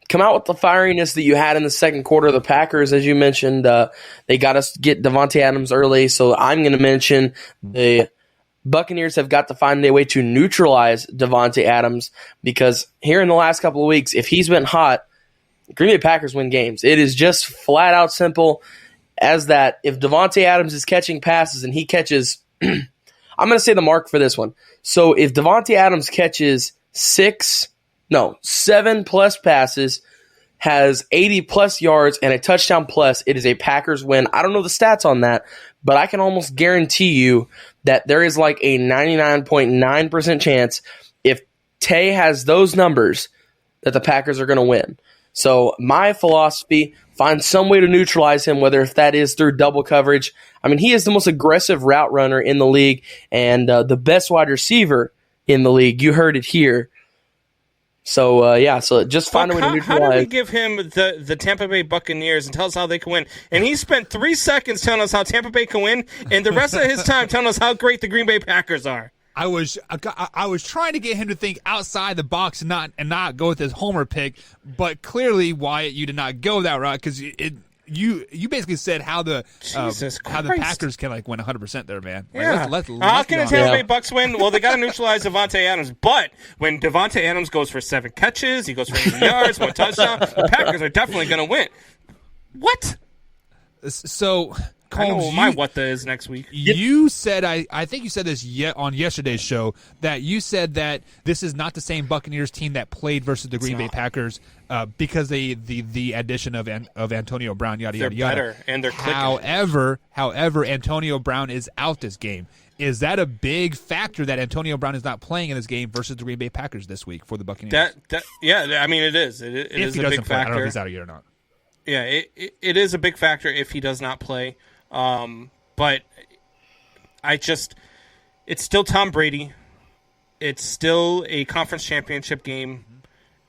come out with the fieriness that you had in the second quarter. The Packers, as you mentioned, they got us to get Davante Adams early, so I'm going to mention the Buccaneers have got to find a way to neutralize Davante Adams because here in the last couple of weeks, if he's been hot, Green Bay Packers win games. It is just flat out simple as that. If Davante Adams is catching passes and he catches, I'm going to say the mark for this one. So if Davante Adams catches 7+ passes, has 80+ yards and a touchdown plus, it is a Packers win. I don't know the stats on that, but I can almost guarantee you that there is like a 99.9% chance if Tay has those numbers that the Packers are going to win. So my philosophy, find some way to neutralize him, whether if that is through double coverage. I mean, he is the most aggressive route runner in the league and the best wide receiver in the league. You heard it here. So, so just find a way to neutralize. How do we give him the Tampa Bay Buccaneers and tell us how they can win? And he spent 3 seconds telling us how Tampa Bay can win, and the rest of his time telling us how great the Green Bay Packers are. I was trying to get him to think outside the box and not go with his homer pick, but clearly, Wyatt, you did not go that route because you basically said how the Packers can like win 100% there, man. Yeah. Let's how can the Tampa Bay Bucks win? Well, they got to neutralize Davante Adams, but when Davante Adams goes for 7 catches, he goes for 80 yards, 1 touchdown, the Packers are definitely going to win. What? So, I know what my what the is next week. You said, I think you said this on yesterday's show, that you said that this is not the same Buccaneers team that played versus the Green Bay Packers because the addition of Antonio Brown, yada, yada, yada. They're better, and they're clicking. However, Antonio Brown is out this game. Is that a big factor that Antonio Brown is not playing in this game versus the Green Bay Packers this week for the Buccaneers? Yeah, I mean, it is. It is a big factor. I don't know if he's out again or not. Yeah, it is a big factor if he does not play. But it's still Tom Brady. It's still a conference championship game,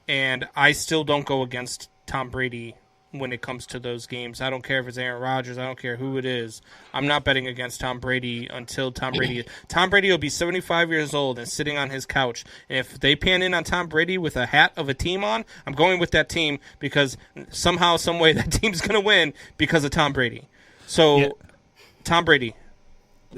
and I still don't go against Tom Brady when it comes to those games. I don't care if it's Aaron Rodgers. I don't care who it is. I'm not betting against Tom Brady until Tom Brady will be 75 years old and sitting on his couch. And if they pan in on Tom Brady with a hat of a team on, I'm going with that team because somehow, some way, that team's going to win because of Tom Brady. So, yeah. Tom Brady.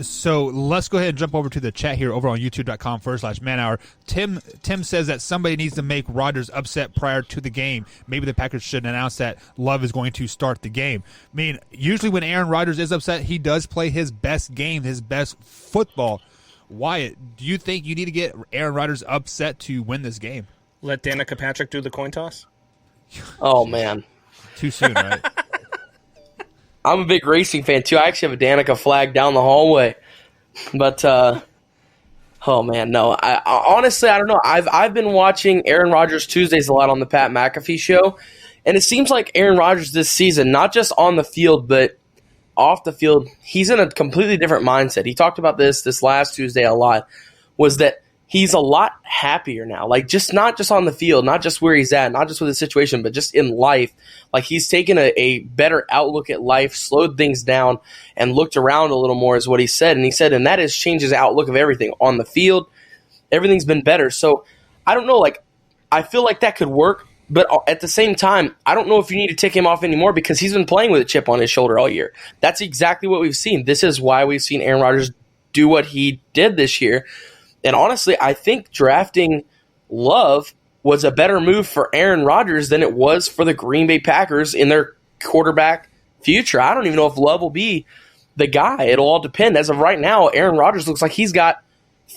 So let's go ahead and jump over to the chat here over on youtube.com/manhour. Tim says that somebody needs to make Rodgers upset prior to the game. Maybe the Packers should announce that Love is going to start the game. I mean, usually when Aaron Rodgers is upset, he does play his best game, his best football. Wyatt, do you think you need to get Aaron Rodgers upset to win this game? Let Danica Patrick do the coin toss? Oh, man. Too soon, right? I'm a big racing fan, too. I actually have a Danica flag down the hallway. But, oh, man, no. I honestly, I don't know. I've been watching Aaron Rodgers Tuesdays a lot on the Pat McAfee show, and it seems like Aaron Rodgers this season, not just on the field, but off the field, he's in a completely different mindset. He talked about this last Tuesday a lot, was that he's a lot happier now. Like, not just on the field, not just where he's at, not just with the situation, but just in life. Like, he's taken a better outlook at life, slowed things down, and looked around a little more is what he said. And he said, and that has changed his outlook of everything. On the field, everything's been better. So, I don't know, like, I feel like that could work. But at the same time, I don't know if you need to tick him off anymore because he's been playing with a chip on his shoulder all year. That's exactly what we've seen. This is why we've seen Aaron Rodgers do what he did this year. And honestly, I think drafting Love was a better move for Aaron Rodgers than it was for the Green Bay Packers in their quarterback future. I don't even know if Love will be the guy. It'll all depend. As of right now, Aaron Rodgers looks like he's got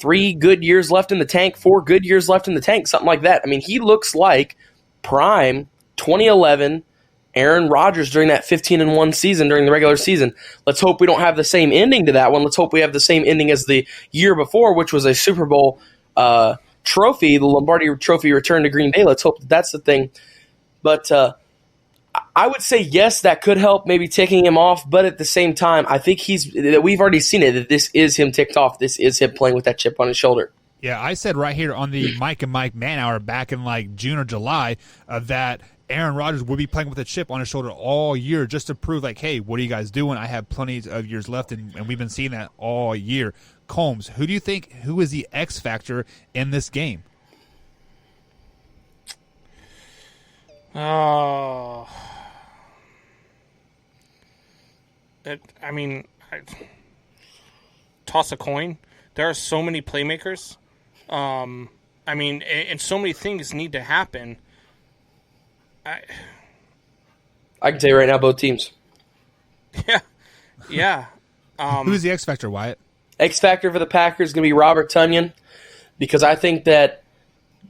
3 good years left in the tank, 4 good years left in the tank, something like that. I mean, he looks like prime 2011 Aaron Rodgers during that 15-1 season during the regular season. Let's hope we don't have the same ending to that one. Let's hope we have the same ending as the year before, which was a Super Bowl trophy, the Lombardi Trophy returned to Green Bay. Let's hope that's the thing. But I would say, yes, that could help maybe taking him off, but at the same time, I think we've already seen it, that this is him ticked off. This is him playing with that chip on his shoulder. Yeah, I said right here on the Mike and Mike Man Hour back in like June or July that Aaron Rodgers would be playing with a chip on his shoulder all year just to prove, like, hey, what are you guys doing? I have plenty of years left, and we've been seeing that all year. Combs, who do you think, who is the X factor in this game? I toss a coin. There are so many playmakers. And so many things need to happen. I can tell you right now, both teams. Yeah. Who's the X factor, Wyatt? X factor for the Packers is going to be Robert Tonyan, because I think that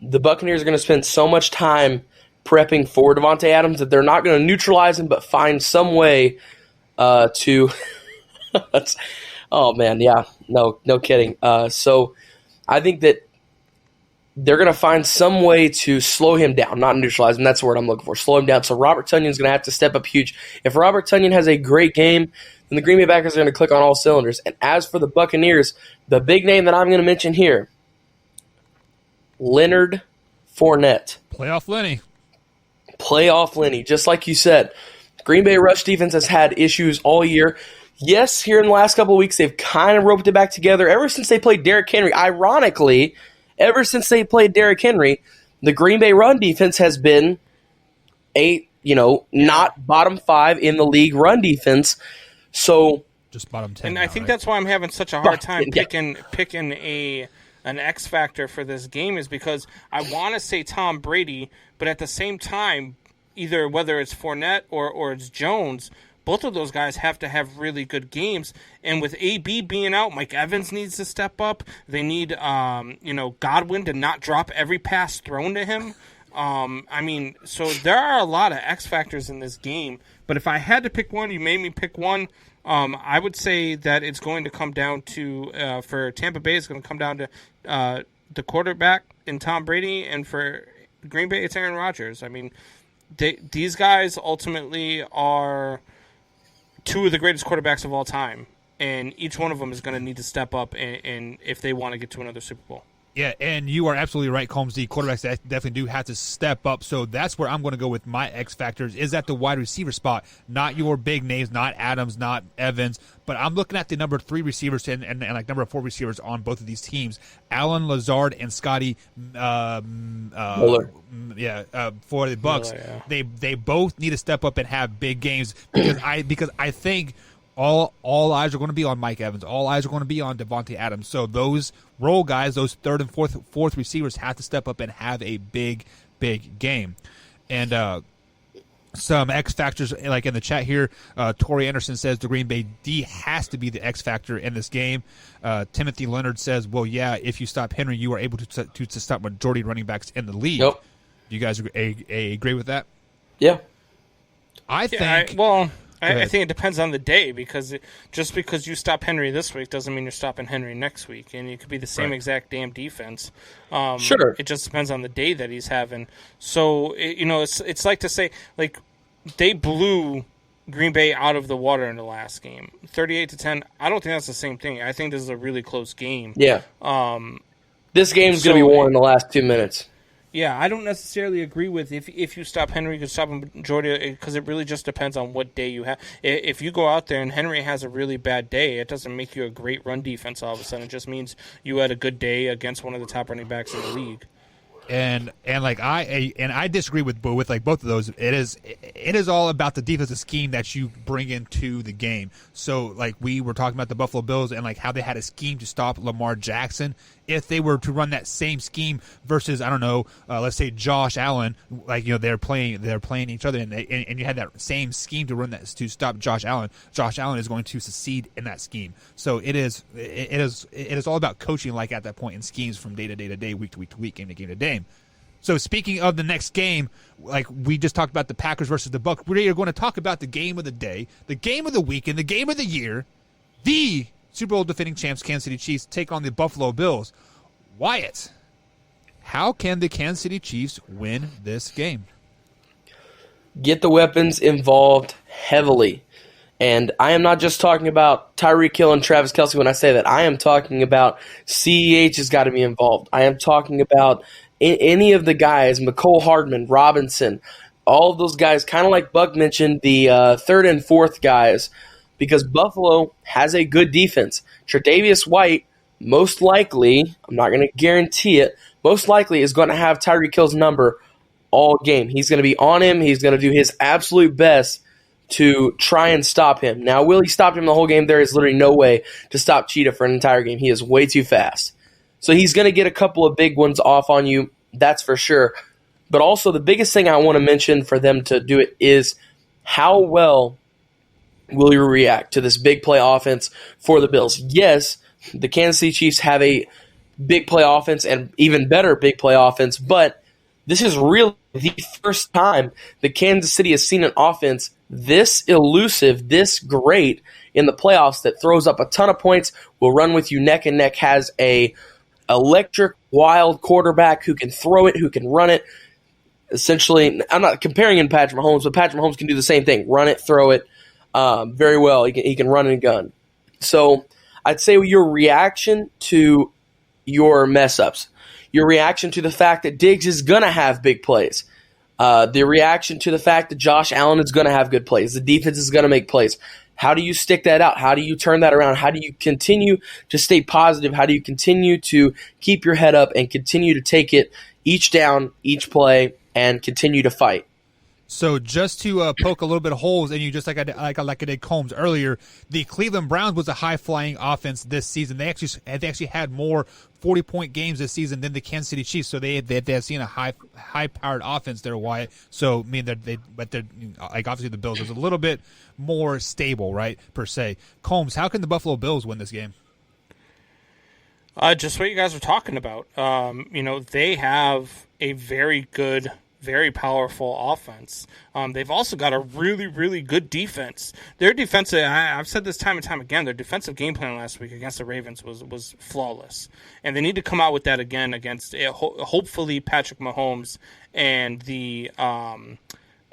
the Buccaneers are going to spend so much time prepping for Davante Adams that they're not going to neutralize him, but find some way to. Oh man, yeah, no kidding. So I think that they're going to find some way to slow him down, not neutralize him. That's the word I'm looking for. Slow him down. So Robert Tonyan is going to have to step up huge. If Robert Tonyan has a great game, then the Green Bay Packers are going to click on all cylinders. And as for the Buccaneers, the big name that I'm going to mention here, Leonard Fournette. Playoff Lenny, just like you said. Green Bay rush defense has had issues all year. Yes, here in the last couple of weeks, they've kind of roped it back together. Ever since they played Derrick Henry, ironically, the Green Bay run defense has been not bottom 5 in the league run defense. So just bottom 10. And I think that's why I'm having such a hard time picking an X factor for this game, is because I want to say Tom Brady, but at the same time, either whether it's Fournette or it's Jones, both of those guys have to have really good games. And with AB being out, Mike Evans needs to step up. They need Godwin to not drop every pass thrown to him. So there are a lot of X factors in this game. But if I had to pick one, you made me pick one. I would say that it's going to come down to, for Tampa Bay, it's going to come down to the quarterback in Tom Brady, and for Green Bay, it's Aaron Rodgers. I mean, these guys ultimately are two of the greatest quarterbacks of all time, and each one of them is going to need to step up and if they want to get to another Super Bowl. Yeah, and you are absolutely right, Combs. The quarterbacks definitely do have to step up. So that's where I'm going to go with my X factors, is at the wide receiver spot. Not your big names, not Adams, not Evans, but I'm looking at the number 3 receivers and like number 4 receivers on both of these teams. Allen Lazard and Scotty Miller. For the Bucks. Miller, yeah. They both need to step up and have big games because I think all eyes are going to be on Mike Evans. All eyes are going to be on Davante Adams. So those role guys, those third and fourth receivers, have to step up and have a big game. And some X factors, like in the chat here, Tori Anderson says the Green Bay D has to be the X factor in this game. Timothy Leonard says, well, yeah, if you stop Henry, you are able to stop majority running backs in the league. Yep. Do you guys agree with that? Yeah. I think I think it depends on the day, because just because you stop Henry this week doesn't mean you're stopping Henry next week, and it could be the same exact damn defense. Sure. It just depends on the day that he's having. So it's like to say, like, they blew Green Bay out of the water in the last game, 38-10. I don't think that's the same thing. I think this is a really close game. Yeah. This game's going to be won in the last 2 minutes. Yeah, I don't necessarily agree with if you stop Henry, you can stop a majority, because it really just depends on what day you have. If you go out there and Henry has a really bad day, it doesn't make you a great run defense all of a sudden. It just means you had a good day against one of the top running backs in the league. And like I disagree with like both of those. It is all about the defensive scheme that you bring into the game. So like we were talking about the Buffalo Bills and like how they had a scheme to stop Lamar Jackson. If they were to run that same scheme versus I don't know, let's say Josh Allen, like they're playing each other, and you had that same scheme to run that to stop Josh Allen. Josh Allen is going to succeed in that scheme. So it is all about coaching, like at that point in schemes from day to day to day, week to week to week, game to game to game. So speaking of the next game, like we just talked about the Packers versus the Bucs, we are going to talk about the game of the day, the game of the week, and the game of the year. The Super Bowl defending champs Kansas City Chiefs take on the Buffalo Bills. Wyatt, how can the Kansas City Chiefs win this game? Get the weapons involved heavily. And I am not just talking about Tyreek Hill and Travis Kelce when I say that. I am talking about CEH has got to be involved. I am talking about any of the guys, McCole Hardman, Robinson, all of those guys, kind of like Buck mentioned, the third and fourth guys, because Buffalo has a good defense. Tre'Davious White, most likely, I'm not going to guarantee it, most likely is going to have Tyreek Hill's number all game. He's going to be on him. He's going to do his absolute best to try and stop him. Now, will he stop him the whole game? There is literally no way to stop Cheetah for an entire game. He is way too fast. So he's going to get a couple of big ones off on you, that's for sure. But also the biggest thing I want to mention for them to do it is how well will you react to this big play offense for the Bills? Yes, the Kansas City Chiefs have a big play offense and even better big play offense, but this is really the first time that Kansas City has seen an offense this elusive, this great in the playoffs that throws up a ton of points, will run with you neck and neck, has a electric, wild quarterback who can throw it, who can run it. Essentially, I'm not comparing in Patrick Mahomes, but Patrick Mahomes can do the same thing, run it, throw it very well. He can run and gun. So I'd say your reaction to your mess-ups, your reaction to the fact that Diggs is going to have big plays, the reaction to the fact that Josh Allen is going to have good plays, the defense is going to make plays. How do you stick that out? How do you turn that around? How do you continue to stay positive? How do you continue to keep your head up and continue to take it each down, each play, and continue to fight? So just to poke a little bit of holes in you, just like I did Combs earlier, the Cleveland Browns was a high-flying offense this season. They actually had more 40-point games this season than the Kansas City Chiefs. So they have seen a high-powered offense there, Wyatt. So I mean, they're like obviously the Bills is a little bit more stable, right, per se. Combs, how can the Buffalo Bills win this game? Just what you guys were talking about. They have a very good, very powerful offense. They've also got a really, really good defense. Their defensive, I've said this time and time again, their defensive game plan last week against the Ravens was flawless. And they need to come out with that again against, hopefully, Patrick Mahomes and the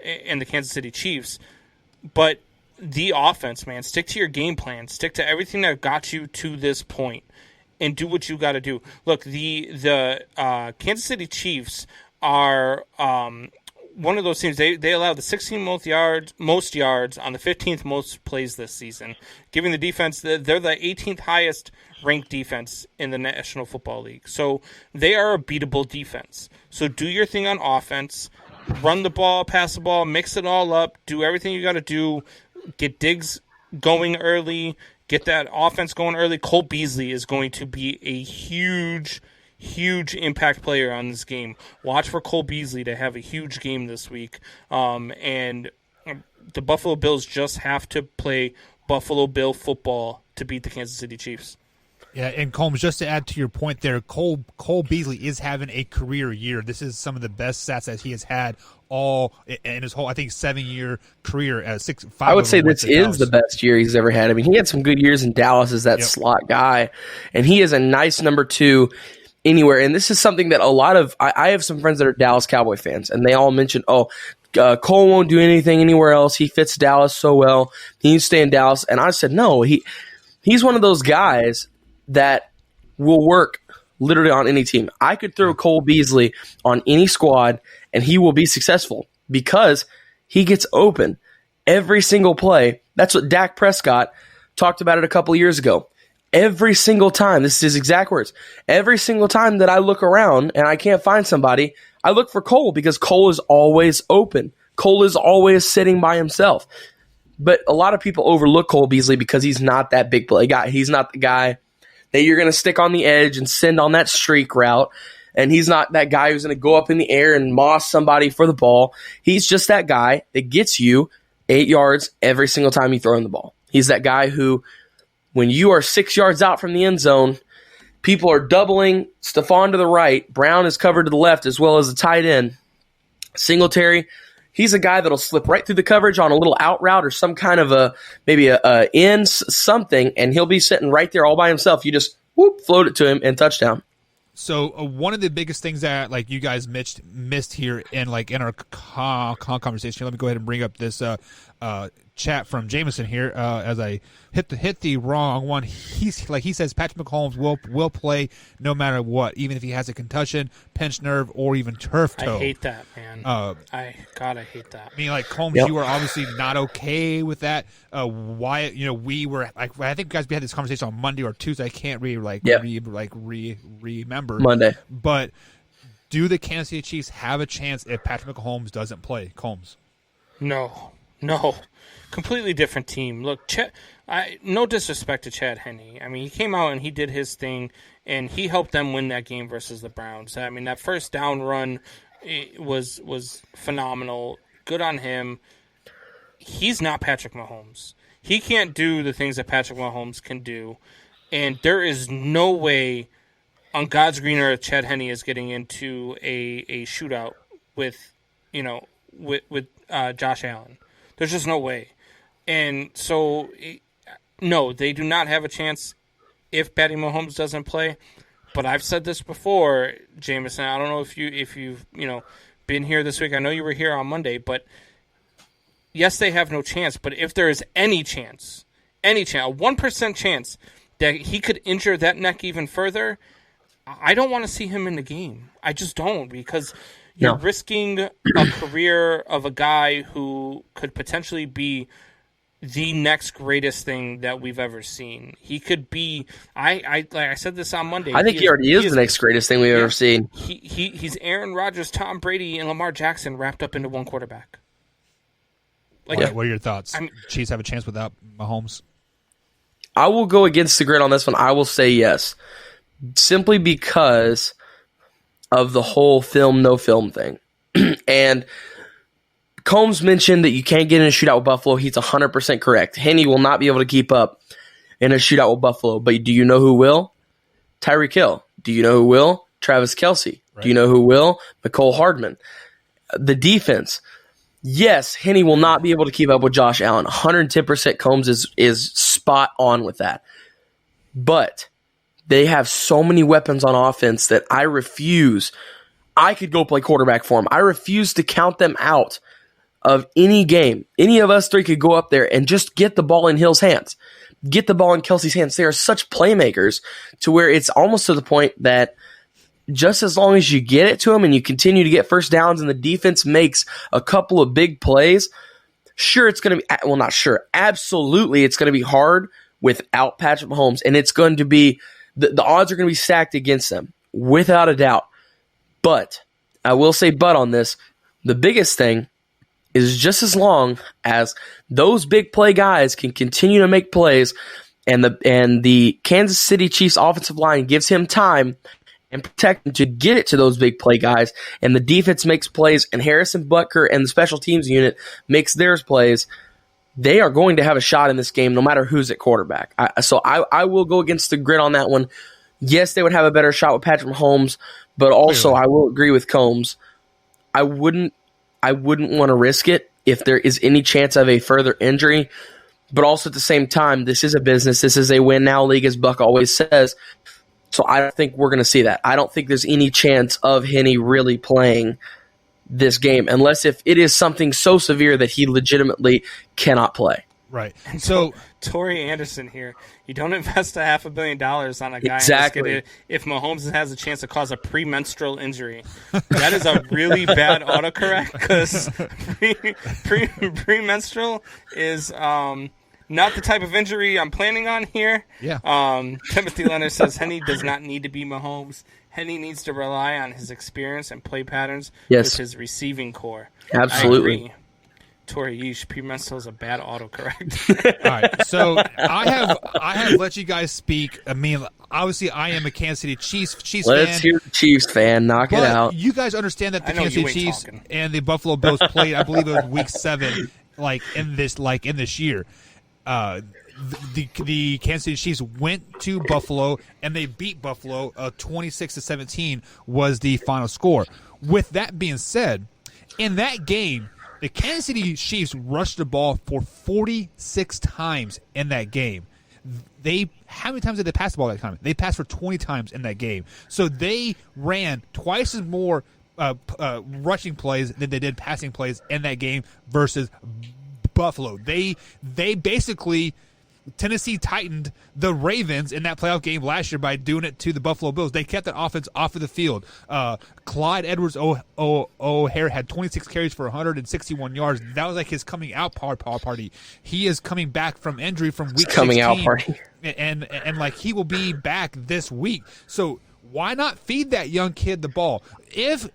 Kansas City Chiefs. But the offense, man, stick to your game plan. Stick to everything that got you to this point and do what you got to do. Look, the Kansas City Chiefs are one of those teams. They allow the 16th most yards on the 15th most plays this season, giving the defense they're the 18th highest ranked defense in the National Football League. So they are a beatable defense. So do your thing on offense, run the ball, pass the ball, mix it all up, do everything you got to do. Get Diggs going early, get that offense going early. Cole Beasley is going to be a huge impact player on this game. Watch for Cole Beasley to have a huge game this week. And the Buffalo Bills just have to play Buffalo Bill football to beat the Kansas City Chiefs. Yeah, and Combs, just to add to your point there, Cole Beasley is having a career year. This is some of the best stats that he has had all in his whole, I think, 7-year career. I would say this is the best year he's ever had. I mean, he had some good years in Dallas as that slot guy, and he is a nice number 2 anywhere. And this is something that a lot of I have some friends that are Dallas Cowboy fans, and they all mention, Cole won't do anything anywhere else. He fits Dallas so well. He needs to stay in Dallas. And I said, no, he's one of those guys that will work literally on any team. I could throw Cole Beasley on any squad, and he will be successful because he gets open every single play. That's what Dak Prescott talked about it a couple of years ago. every single time, this is his exact words, every single time that I look around and I can't find somebody, I look for Cole because Cole is always open. Cole is always sitting by himself. But a lot of people overlook Cole Beasley because he's not that big play guy. He's not the guy that you're going to stick on the edge and send on that streak route. And he's not that guy who's going to go up in the air and moss somebody for the ball. He's just that guy that gets you 8 yards every single time you throw in the ball. He's that guy who, when you are 6 yards out from the end zone, people are doubling Stephon to the right. Brown is covered to the left as well as the tight end. Singletary, he's a guy that'll slip right through the coverage on a little out route or some kind of maybe a in something, and he'll be sitting right there all by himself. You just float it to him and touchdown. So one of the biggest things that like you guys missed here in our conversation. Let me go ahead and bring up this chat from Jameson here as I hit the wrong one. He says Patrick Mahomes will play no matter what, even if he has a concussion, pinched nerve, or even turf toe. I hate that, man. I hate that. I mean, like Combs, Yep. You were obviously not okay with that. Why? We were. I think guys, we had this conversation on Monday or Tuesday. I can't remember Monday. But do the Kansas City Chiefs have a chance if Patrick Mahomes doesn't play? Combs? No. Completely different team. Look, no disrespect to Chad Henne. I mean, he came out and he did his thing, and he helped them win that game versus the Browns. I mean, that first down run was phenomenal. Good on him. He's not Patrick Mahomes. He can't do the things that Patrick Mahomes can do, and there is no way on God's green earth Chad Henne is getting into a shootout with Josh Allen. There's just no way. And so, no, they do not have a chance if Patty Mahomes doesn't play. But I've said this before, Jameson. I don't know if you've been here this week. I know you were here on Monday, but yes, they have no chance. But if there is any chance, a 1% chance that he could injure that neck even further, I don't want to see him in the game. I just don't, because you're risking a career of a guy who could potentially be the next greatest thing that we've ever seen. He could be. I said this on Monday. I think he already is the next greatest thing we've ever seen. He's Aaron Rodgers, Tom Brady, and Lamar Jackson wrapped up into one quarterback. What are your thoughts? Chiefs have a chance without Mahomes? I will go against the grid on this one. I will say yes, simply because of the whole film, no film thing. And Combs mentioned that you can't get in a shootout with Buffalo. He's 100% correct. Henne will not be able to keep up in a shootout with Buffalo. But do you know who will? Tyreek Hill. Do you know who will? Travis Kelce. Right. Do you know who will? Mecole Hardman. The defense. Yes, Henne will not be able to keep up with Josh Allen. 110% Combs is spot on with that. But they have so many weapons on offense that I refuse. I could go play quarterback for them. I refuse to count them out of any game. Any of us three could go up there and just get the ball in Hill's hands. Get the ball in Kelsey's hands. They are such playmakers to where it's almost to the point that just as long as you get it to them and you continue to get first downs and the defense makes a couple of big plays, sure, it's going to be, well, not sure, absolutely it's going to be hard without Patrick Mahomes, and it's going to be, the odds are going to be stacked against them, without a doubt. But, I will say but on this, the biggest thing is just as long as those big play guys can continue to make plays and the Kansas City Chiefs offensive line gives him time and protect him to get it to those big play guys, and the defense makes plays, and Harrison Butker and the special teams unit makes theirs plays, they are going to have a shot in this game no matter who's at quarterback. So I will go against the grid on that one. Yes, they would have a better shot with Patrick Mahomes, but also I will agree with Combs. I wouldn't want to risk it if there is any chance of a further injury, but also at the same time, this is a business. This is a win-now league, as Buck always says. So I don't think we're going to see that. I don't think there's any chance of Henne really playing this game, unless if it is something so severe that he legitimately cannot play. Right. And so Torrey Anderson here, you don't invest $500 million on a guy exactly. If Mahomes has a chance to cause a premenstrual injury. That is a really bad autocorrect, because premenstrual is Not the type of injury I'm planning on here. Yeah. Timothy Leonard says Henny does not need to be Mahomes. Henny needs to rely on his experience and play patterns with his receiving core. Absolutely. Tori Yeesh, P. Mensto is a bad autocorrect. All right, so I have let you guys speak. I mean, obviously, I am a Kansas City Chiefs fan. Let's hear the Chiefs fan. Knock it out. You guys understand that the Kansas City Chiefs and the Buffalo Bills played, I believe it was Week 7, in this year. The Kansas City Chiefs went to Buffalo and they beat Buffalo. 26-17 was the final score. With that being said, in that game, the Kansas City Chiefs rushed the ball for 46 times in that game. How many times did they pass the ball that time? They passed for 20 times in that game. So they ran twice as more rushing plays than they did passing plays in that game versus Buffalo. They basically Tennessee tightened the Ravens in that playoff game last year by doing it to the Buffalo Bills. They kept that offense off of the field. Clyde Edwards-Helaire had 26 carries for 161 yards. That was like his coming out party. He is coming back from injury from week 16. Coming out party. And like he will be back this week. So why not feed that young kid the ball? If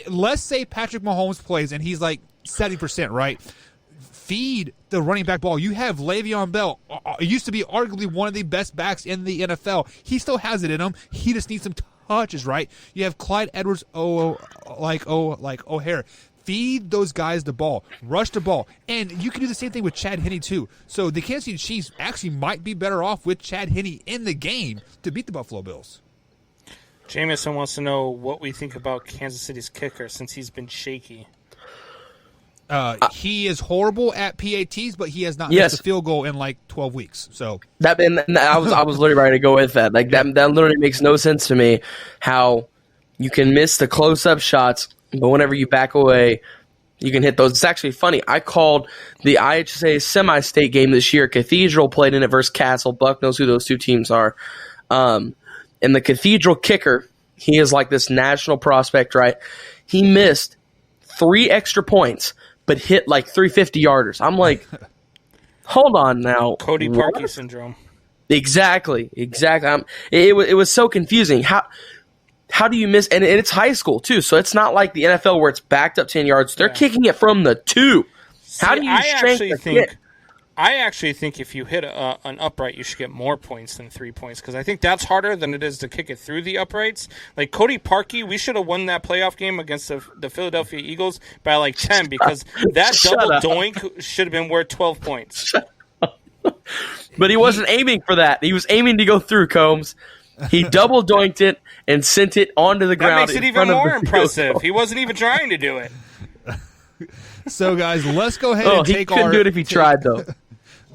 let's say Patrick Mahomes plays and he's like 70%, right? Feed the running back ball. You have Le'Veon Bell. Used to be arguably one of the best backs in the NFL. He still has it in him. He just needs some touches, right? You have Clyde Edwards-Helaire. Feed those guys the ball. Rush the ball. And you can do the same thing with Chad Henne, too. So the Kansas City Chiefs actually might be better off with Chad Henne in the game to beat the Buffalo Bills. Jameson wants to know what we think about Kansas City's kicker since he's been shaky. He is horrible at PATs, but he has not missed a field goal in like 12 weeks. So I was literally ready to go with that. Like that literally makes no sense to me. How you can miss the close-up shots, but whenever you back away, you can hit those. It's actually funny. I called the IHSA semi-state game this year. Cathedral played in it versus Castle. Buck knows who those two teams are. And the Cathedral kicker, he is like this national prospect, right? He missed 3 extra points, but hit like 350-yarders. I'm like, hold on now. Cody Parkey syndrome. Exactly. It was so confusing. How do you miss? And it's high school, too, so it's not like the NFL where it's backed up 10 yards. They're kicking it from the 2. How do you strengthen the kick? I actually think if you hit an upright, you should get more points than 3 points because I think that's harder than it is to kick it through the uprights. Like Cody Parkey, we should have won that playoff game against the Philadelphia Eagles by like 10 because that double doink should have been worth 12 points. But he wasn't aiming for that. He was aiming to go through, Combs. He double doinked it and sent it onto the ground. That makes it even more impressive. He wasn't even trying to do it. So, guys, let's go ahead and take he couldn't do it if he tried, though.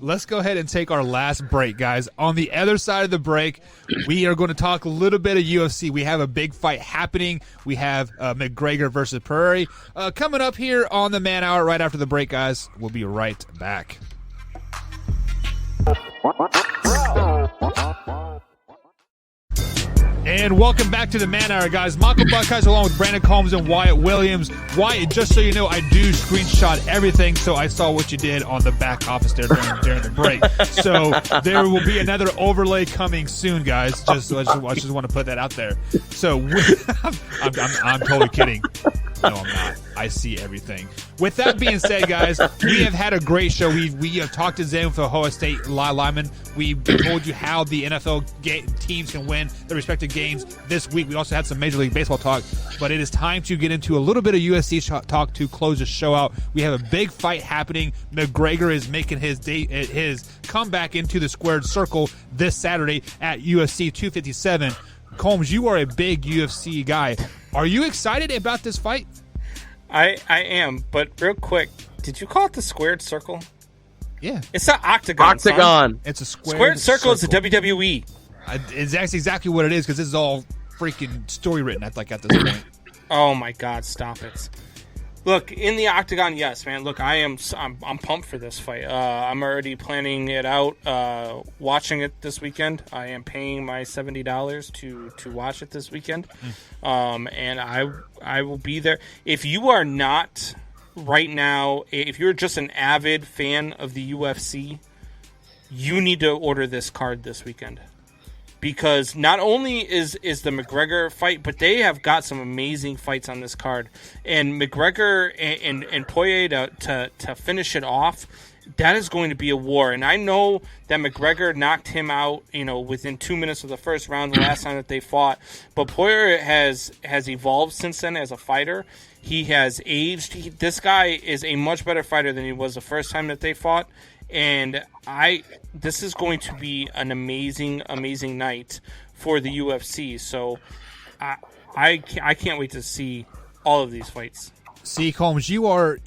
Let's go ahead and take our last break, guys. On the other side of the break, we are going to talk a little bit of UFC. We have a big fight happening. We have McGregor versus Prairie coming up here on the Man Hour right after the break, guys. We'll be right back. And welcome back to the Man Hour, guys. Michael Buckeyes along with Brandon Combs and Wyatt Williams. Wyatt, just so you know, I do screenshot everything, so I saw what you did on the back office there during the break. So there will be another overlay coming soon, guys. I just want to put that out there. So I'm totally kidding. No, I'm not. I see everything. With that being said, guys, we have had a great show. We have talked to Zen for Ohio State lineman. We told you how the NFL teams can win their respective games this week. We also had some Major League Baseball talk, but it is time to get into a little bit of UFC talk to close the show out. We have a big fight happening. McGregor is making his comeback into the squared circle this Saturday at UFC 257. Combs, you are a big UFC guy. Are you excited about this fight? I am, but real quick, did you call it the squared circle? Yeah. It's not octagon. Octagon. Son. It's a squared circle is the WWE. It's exactly what it is because this is all freaking story written at this point. Oh my God! Stop it. Look, in the octagon, yes, man. Look, I'm pumped for this fight. I'm already planning it out, watching it this weekend. I am paying my $70 to watch it this weekend, and I will be there. If you are not right now, if you're just an avid fan of the UFC, you need to order this card this weekend. Because not only is the McGregor fight, but they have got some amazing fights on this card. And McGregor and Poirier to finish it off, that is going to be a war. And I know that McGregor knocked him out, within 2 minutes of the first round the last time that they fought. But Poirier has evolved since then as a fighter. He has aged. This guy is a much better fighter than he was the first time that they fought. And this is going to be an amazing, amazing night for the UFC. So I can't wait to see all of these fights. See, Combs, you are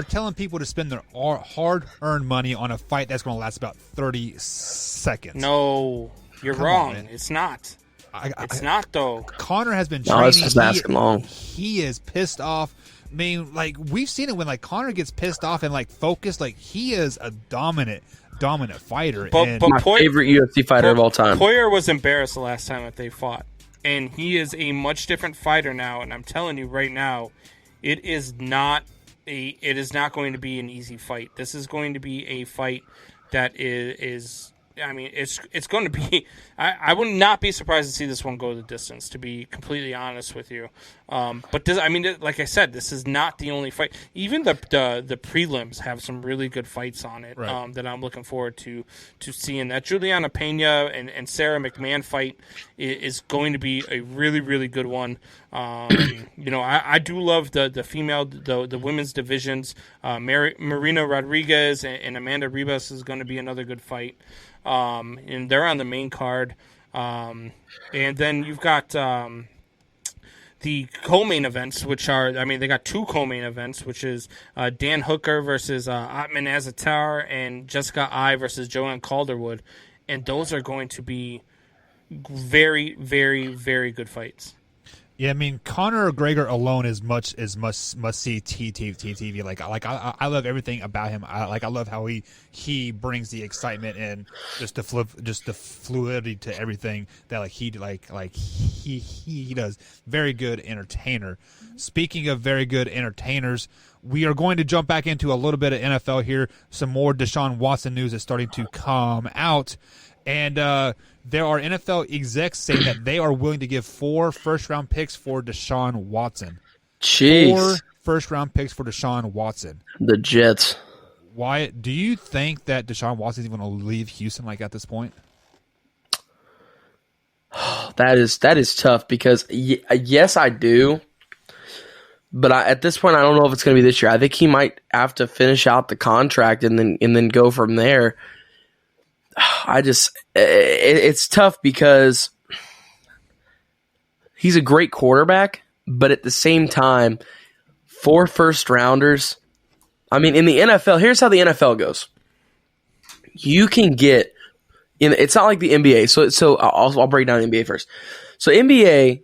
telling people to spend their hard-earned money on a fight that's going to last about 30 seconds. No, you're wrong. It's not. It's not, though. Conor has been training. No, it's just asking long. He is pissed off. I mean, we've seen it when Conor gets pissed off and focused. He is a dominant fighter. But my favorite UFC fighter of all time. Poirier was embarrassed the last time that they fought, and he is a much different fighter now. And I'm telling you right now, it is not going to be an easy fight. This is going to be a fight that is. I mean, it's going to be. I would not be surprised to see this one go the distance. To be completely honest with you, but like I said, this is not the only fight. Even the prelims have some really good fights on it. Right. That I'm looking forward to seeing. That Juliana Pena and Sarah McMahon fight is going to be a really, really good one. I do love the female, the women's divisions. Marina Rodriguez and Amanda Ribas is going to be another good fight. And they're on the main card. And then you've got the co-main events, which are, they got two co-main events, which is Dan Hooker versus Atman Azatar and Jessica Ai versus Joanne Calderwood. And those are going to be very, very, very good fights. Yeah, Conor McGregor alone is must see TV. I love everything about him. I love how he brings the excitement and just the fluidity to everything that he does. Very good entertainer. Speaking of very good entertainers, we are going to jump back into a little bit of NFL here. Some more Deshaun Watson news is starting to come out, and there are NFL execs saying that they are willing to give 4 first-round picks for Deshaun Watson. Jeez. 4 first-round picks for Deshaun Watson. The Jets. Wyatt, do you think that Deshaun Watson is even going to leave Houston at this point? That is tough because, yes, I do. But at this point, I don't know if it's going to be this year. I think he might have to finish out the contract and then go from there. It's tough because he's a great quarterback, but at the same time, 4 first rounders. In the NFL, here's how the NFL goes. You can get it's not like the NBA. So I'll break down the NBA first. So NBA,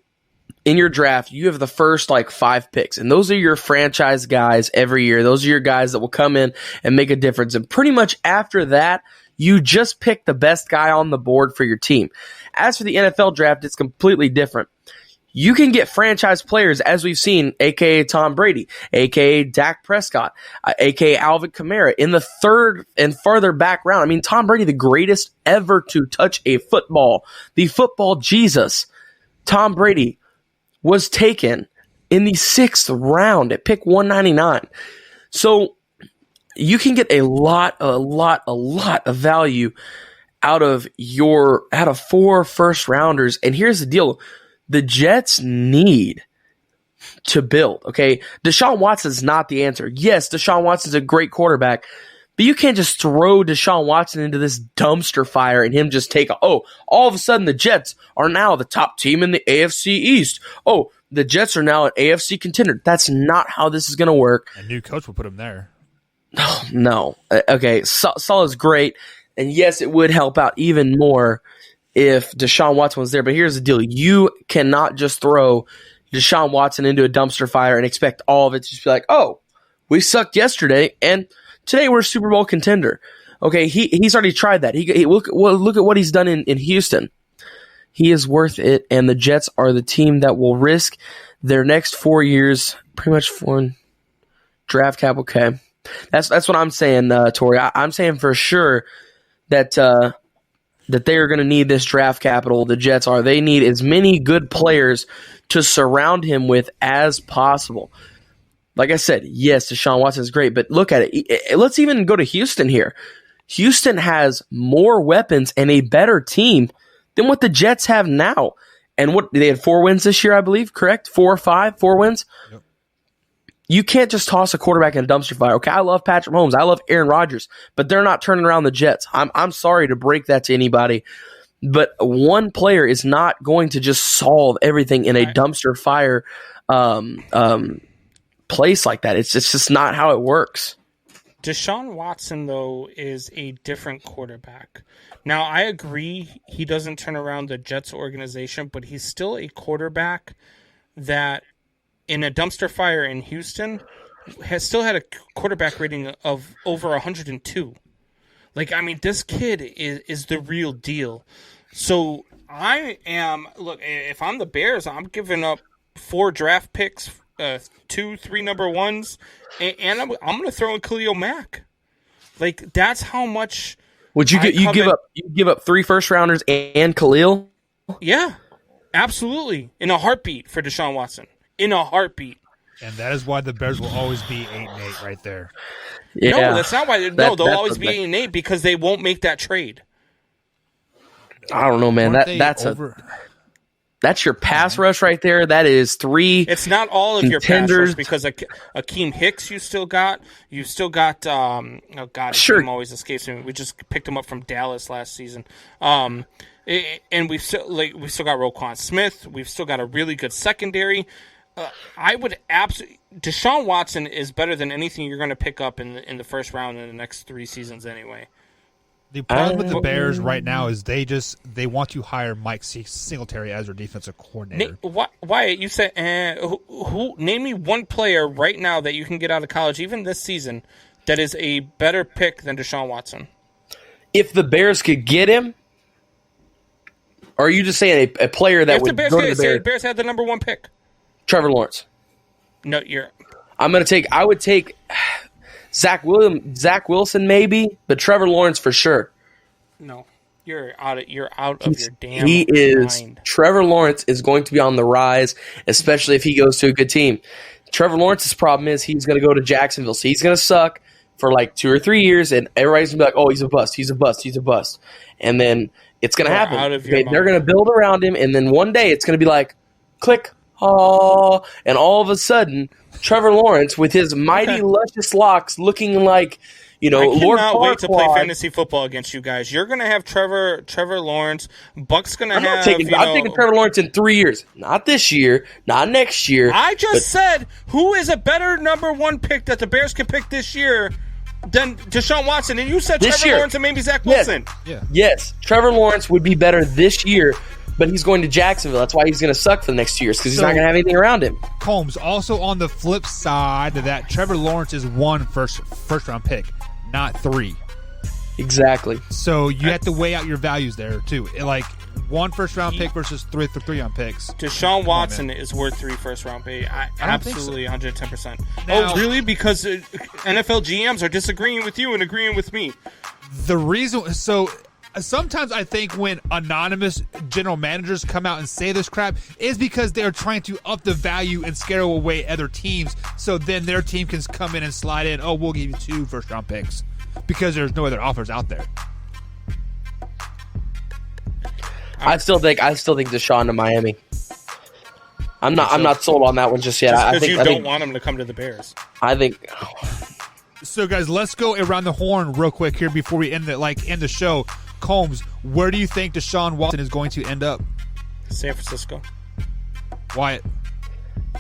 in your draft, you have the first 5 picks, and those are your franchise guys every year. Those are your guys that will come in and make a difference. And pretty much after that, you just pick the best guy on the board for your team. As for the NFL draft, it's completely different. You can get franchise players, as we've seen, a.k.a. Tom Brady, a.k.a. Dak Prescott, a.k.a. Alvin Kamara, in the 3rd and farther back round. Tom Brady, the greatest ever to touch a football, the football Jesus. Tom Brady was taken in the 6th round at pick 199. So you can get a lot of value out of 4 first rounders. And here's the deal. The Jets need to build, okay? Deshaun Watson's not the answer. Yes, Deshaun Watson's a great quarterback, but you can't just throw Deshaun Watson into this dumpster fire and him just take, all of a sudden the Jets are now the top team in the AFC East. Oh, the Jets are now an AFC contender. That's not how this is going to work. A new coach will put him there. No. Okay, Saul is great, and yes, it would help out even more if Deshaun Watson was there. But here's the deal. You cannot just throw Deshaun Watson into a dumpster fire and expect all of it to just be like, oh, we sucked yesterday, and today we're a Super Bowl contender. Okay, he's already tried that. Look at what he's done in Houston. He is worth it, and the Jets are the team that will risk their next 4 years, pretty much Draft cap, okay. That's what I'm saying, Tori. I'm saying for sure that they are going to need this draft capital. The Jets are. They need as many good players to surround him with as possible. Like I said, yes, Deshaun Watson is great, but look at it. Let's even go to Houston here. Houston has more weapons and a better team than what the Jets have now. And what they had 4 wins this year, I believe, correct? 4 or 5, 4 wins. Yep. You can't just toss a quarterback in a dumpster fire. Okay, I love Patrick Mahomes. I love Aaron Rodgers, but they're not turning around the Jets. I'm sorry to break that to anybody, but one player is not going to just solve everything in a dumpster fire place like that. It's just not how it works. Deshaun Watson, though, is a different quarterback. Now, I agree he doesn't turn around the Jets organization, but he's still a quarterback that, in a dumpster fire in Houston, has still had a quarterback rating of over 102. Like, I mean, this kid is the real deal. So, look, if I'm the Bears, I'm giving up 4 draft picks, 2, 3 number ones, and I'm going to throw in Khalil Mack. Like, that's how much. Would you give up 3 first rounders and Khalil? Yeah, absolutely. In a heartbeat for Deshaun Watson. In a heartbeat. And that is why the Bears will always be 8-8 right there. Yeah. No, that's not why. They'll always be 8-8 because they won't make that trade. I don't know, man. That's your pass rush right there. That is 3. It's not all of your pass rush because Akeem Hicks you still got. Oh God, his name always escapes me. We just picked him up from Dallas last season. And we've still got Roquan Smith. We've still got a really good secondary. I would absolutely. Deshaun Watson is better than anything you're going to pick up in the first round in the next 3 seasons anyway. The problem with the Bears right now is they want to hire Mike Singletary as their defensive coordinator. Wyatt, you said who? Name me one player right now that you can get out of college, even this season, that is a better pick than Deshaun Watson. If the Bears could get him, or are you just saying a player that would go to the Bears? The Bears had the number 1 pick. Trevor Lawrence. No, I would take Zach Wilson maybe, but Trevor Lawrence for sure. No, you're out of your damn mind. Trevor Lawrence is going to be on the rise, especially if he goes to a good team. Trevor Lawrence's problem is he's going to go to Jacksonville, so he's going to suck for like 2 or 3 years, and everybody's going to be like, "Oh, he's a bust," and then it's going to happen. They're going to build around him, and then one day it's going to be like, click. Oh, and all of a sudden, Trevor Lawrence with his mighty luscious locks looking like, Lord Farquaad. I cannot wait to play fantasy football against you guys. You're going to have Trevor Lawrence. Buck's going to have. I'm taking Trevor Lawrence in 3 years. Not this year, not next year. I just said, who is a better number 1 pick that the Bears can pick this year than Deshaun Watson? And you said Trevor Lawrence and maybe Zach Wilson. Yes, Trevor Lawrence would be better this year. But he's going to Jacksonville. That's why he's going to suck for the next 2 years because he's not going to have anything around him. Combs, also on the flip side of that, Trevor Lawrence is 1 first round pick, not 3. Exactly. So you have to weigh out your values there too. Like 1 first round pick versus 3 round picks. Deshaun Watson is worth 3 first round picks. Absolutely, 110%. Now, oh, really? Because NFL GMs are disagreeing with you and agreeing with me. The reason sometimes I think when anonymous general managers come out and say this crap is because they're trying to up the value and scare away other teams, so then their team can come in and slide in, we'll give you 2 first round picks because there's no other offers out there. I still think Deshaun to Miami. I'm not sold on that one just yet. Just because you don't want him to come to the Bears. I think. So guys, let's go around the horn real quick here before we end the show. Combs, where do you think Deshaun Watson is going to end up? San Francisco. Wyatt.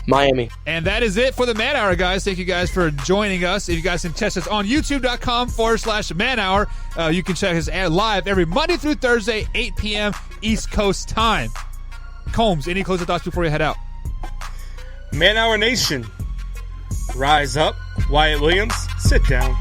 Miami. And that is it for the Man Hour, guys. Thank you guys for joining us. If you guys can test us on youtube.com/Man Hour, you can check us live every Monday through Thursday, 8 p.m. East Coast time. Combs, any closing thoughts before you head out? Man Hour Nation, rise up. Wyatt Williams, sit down.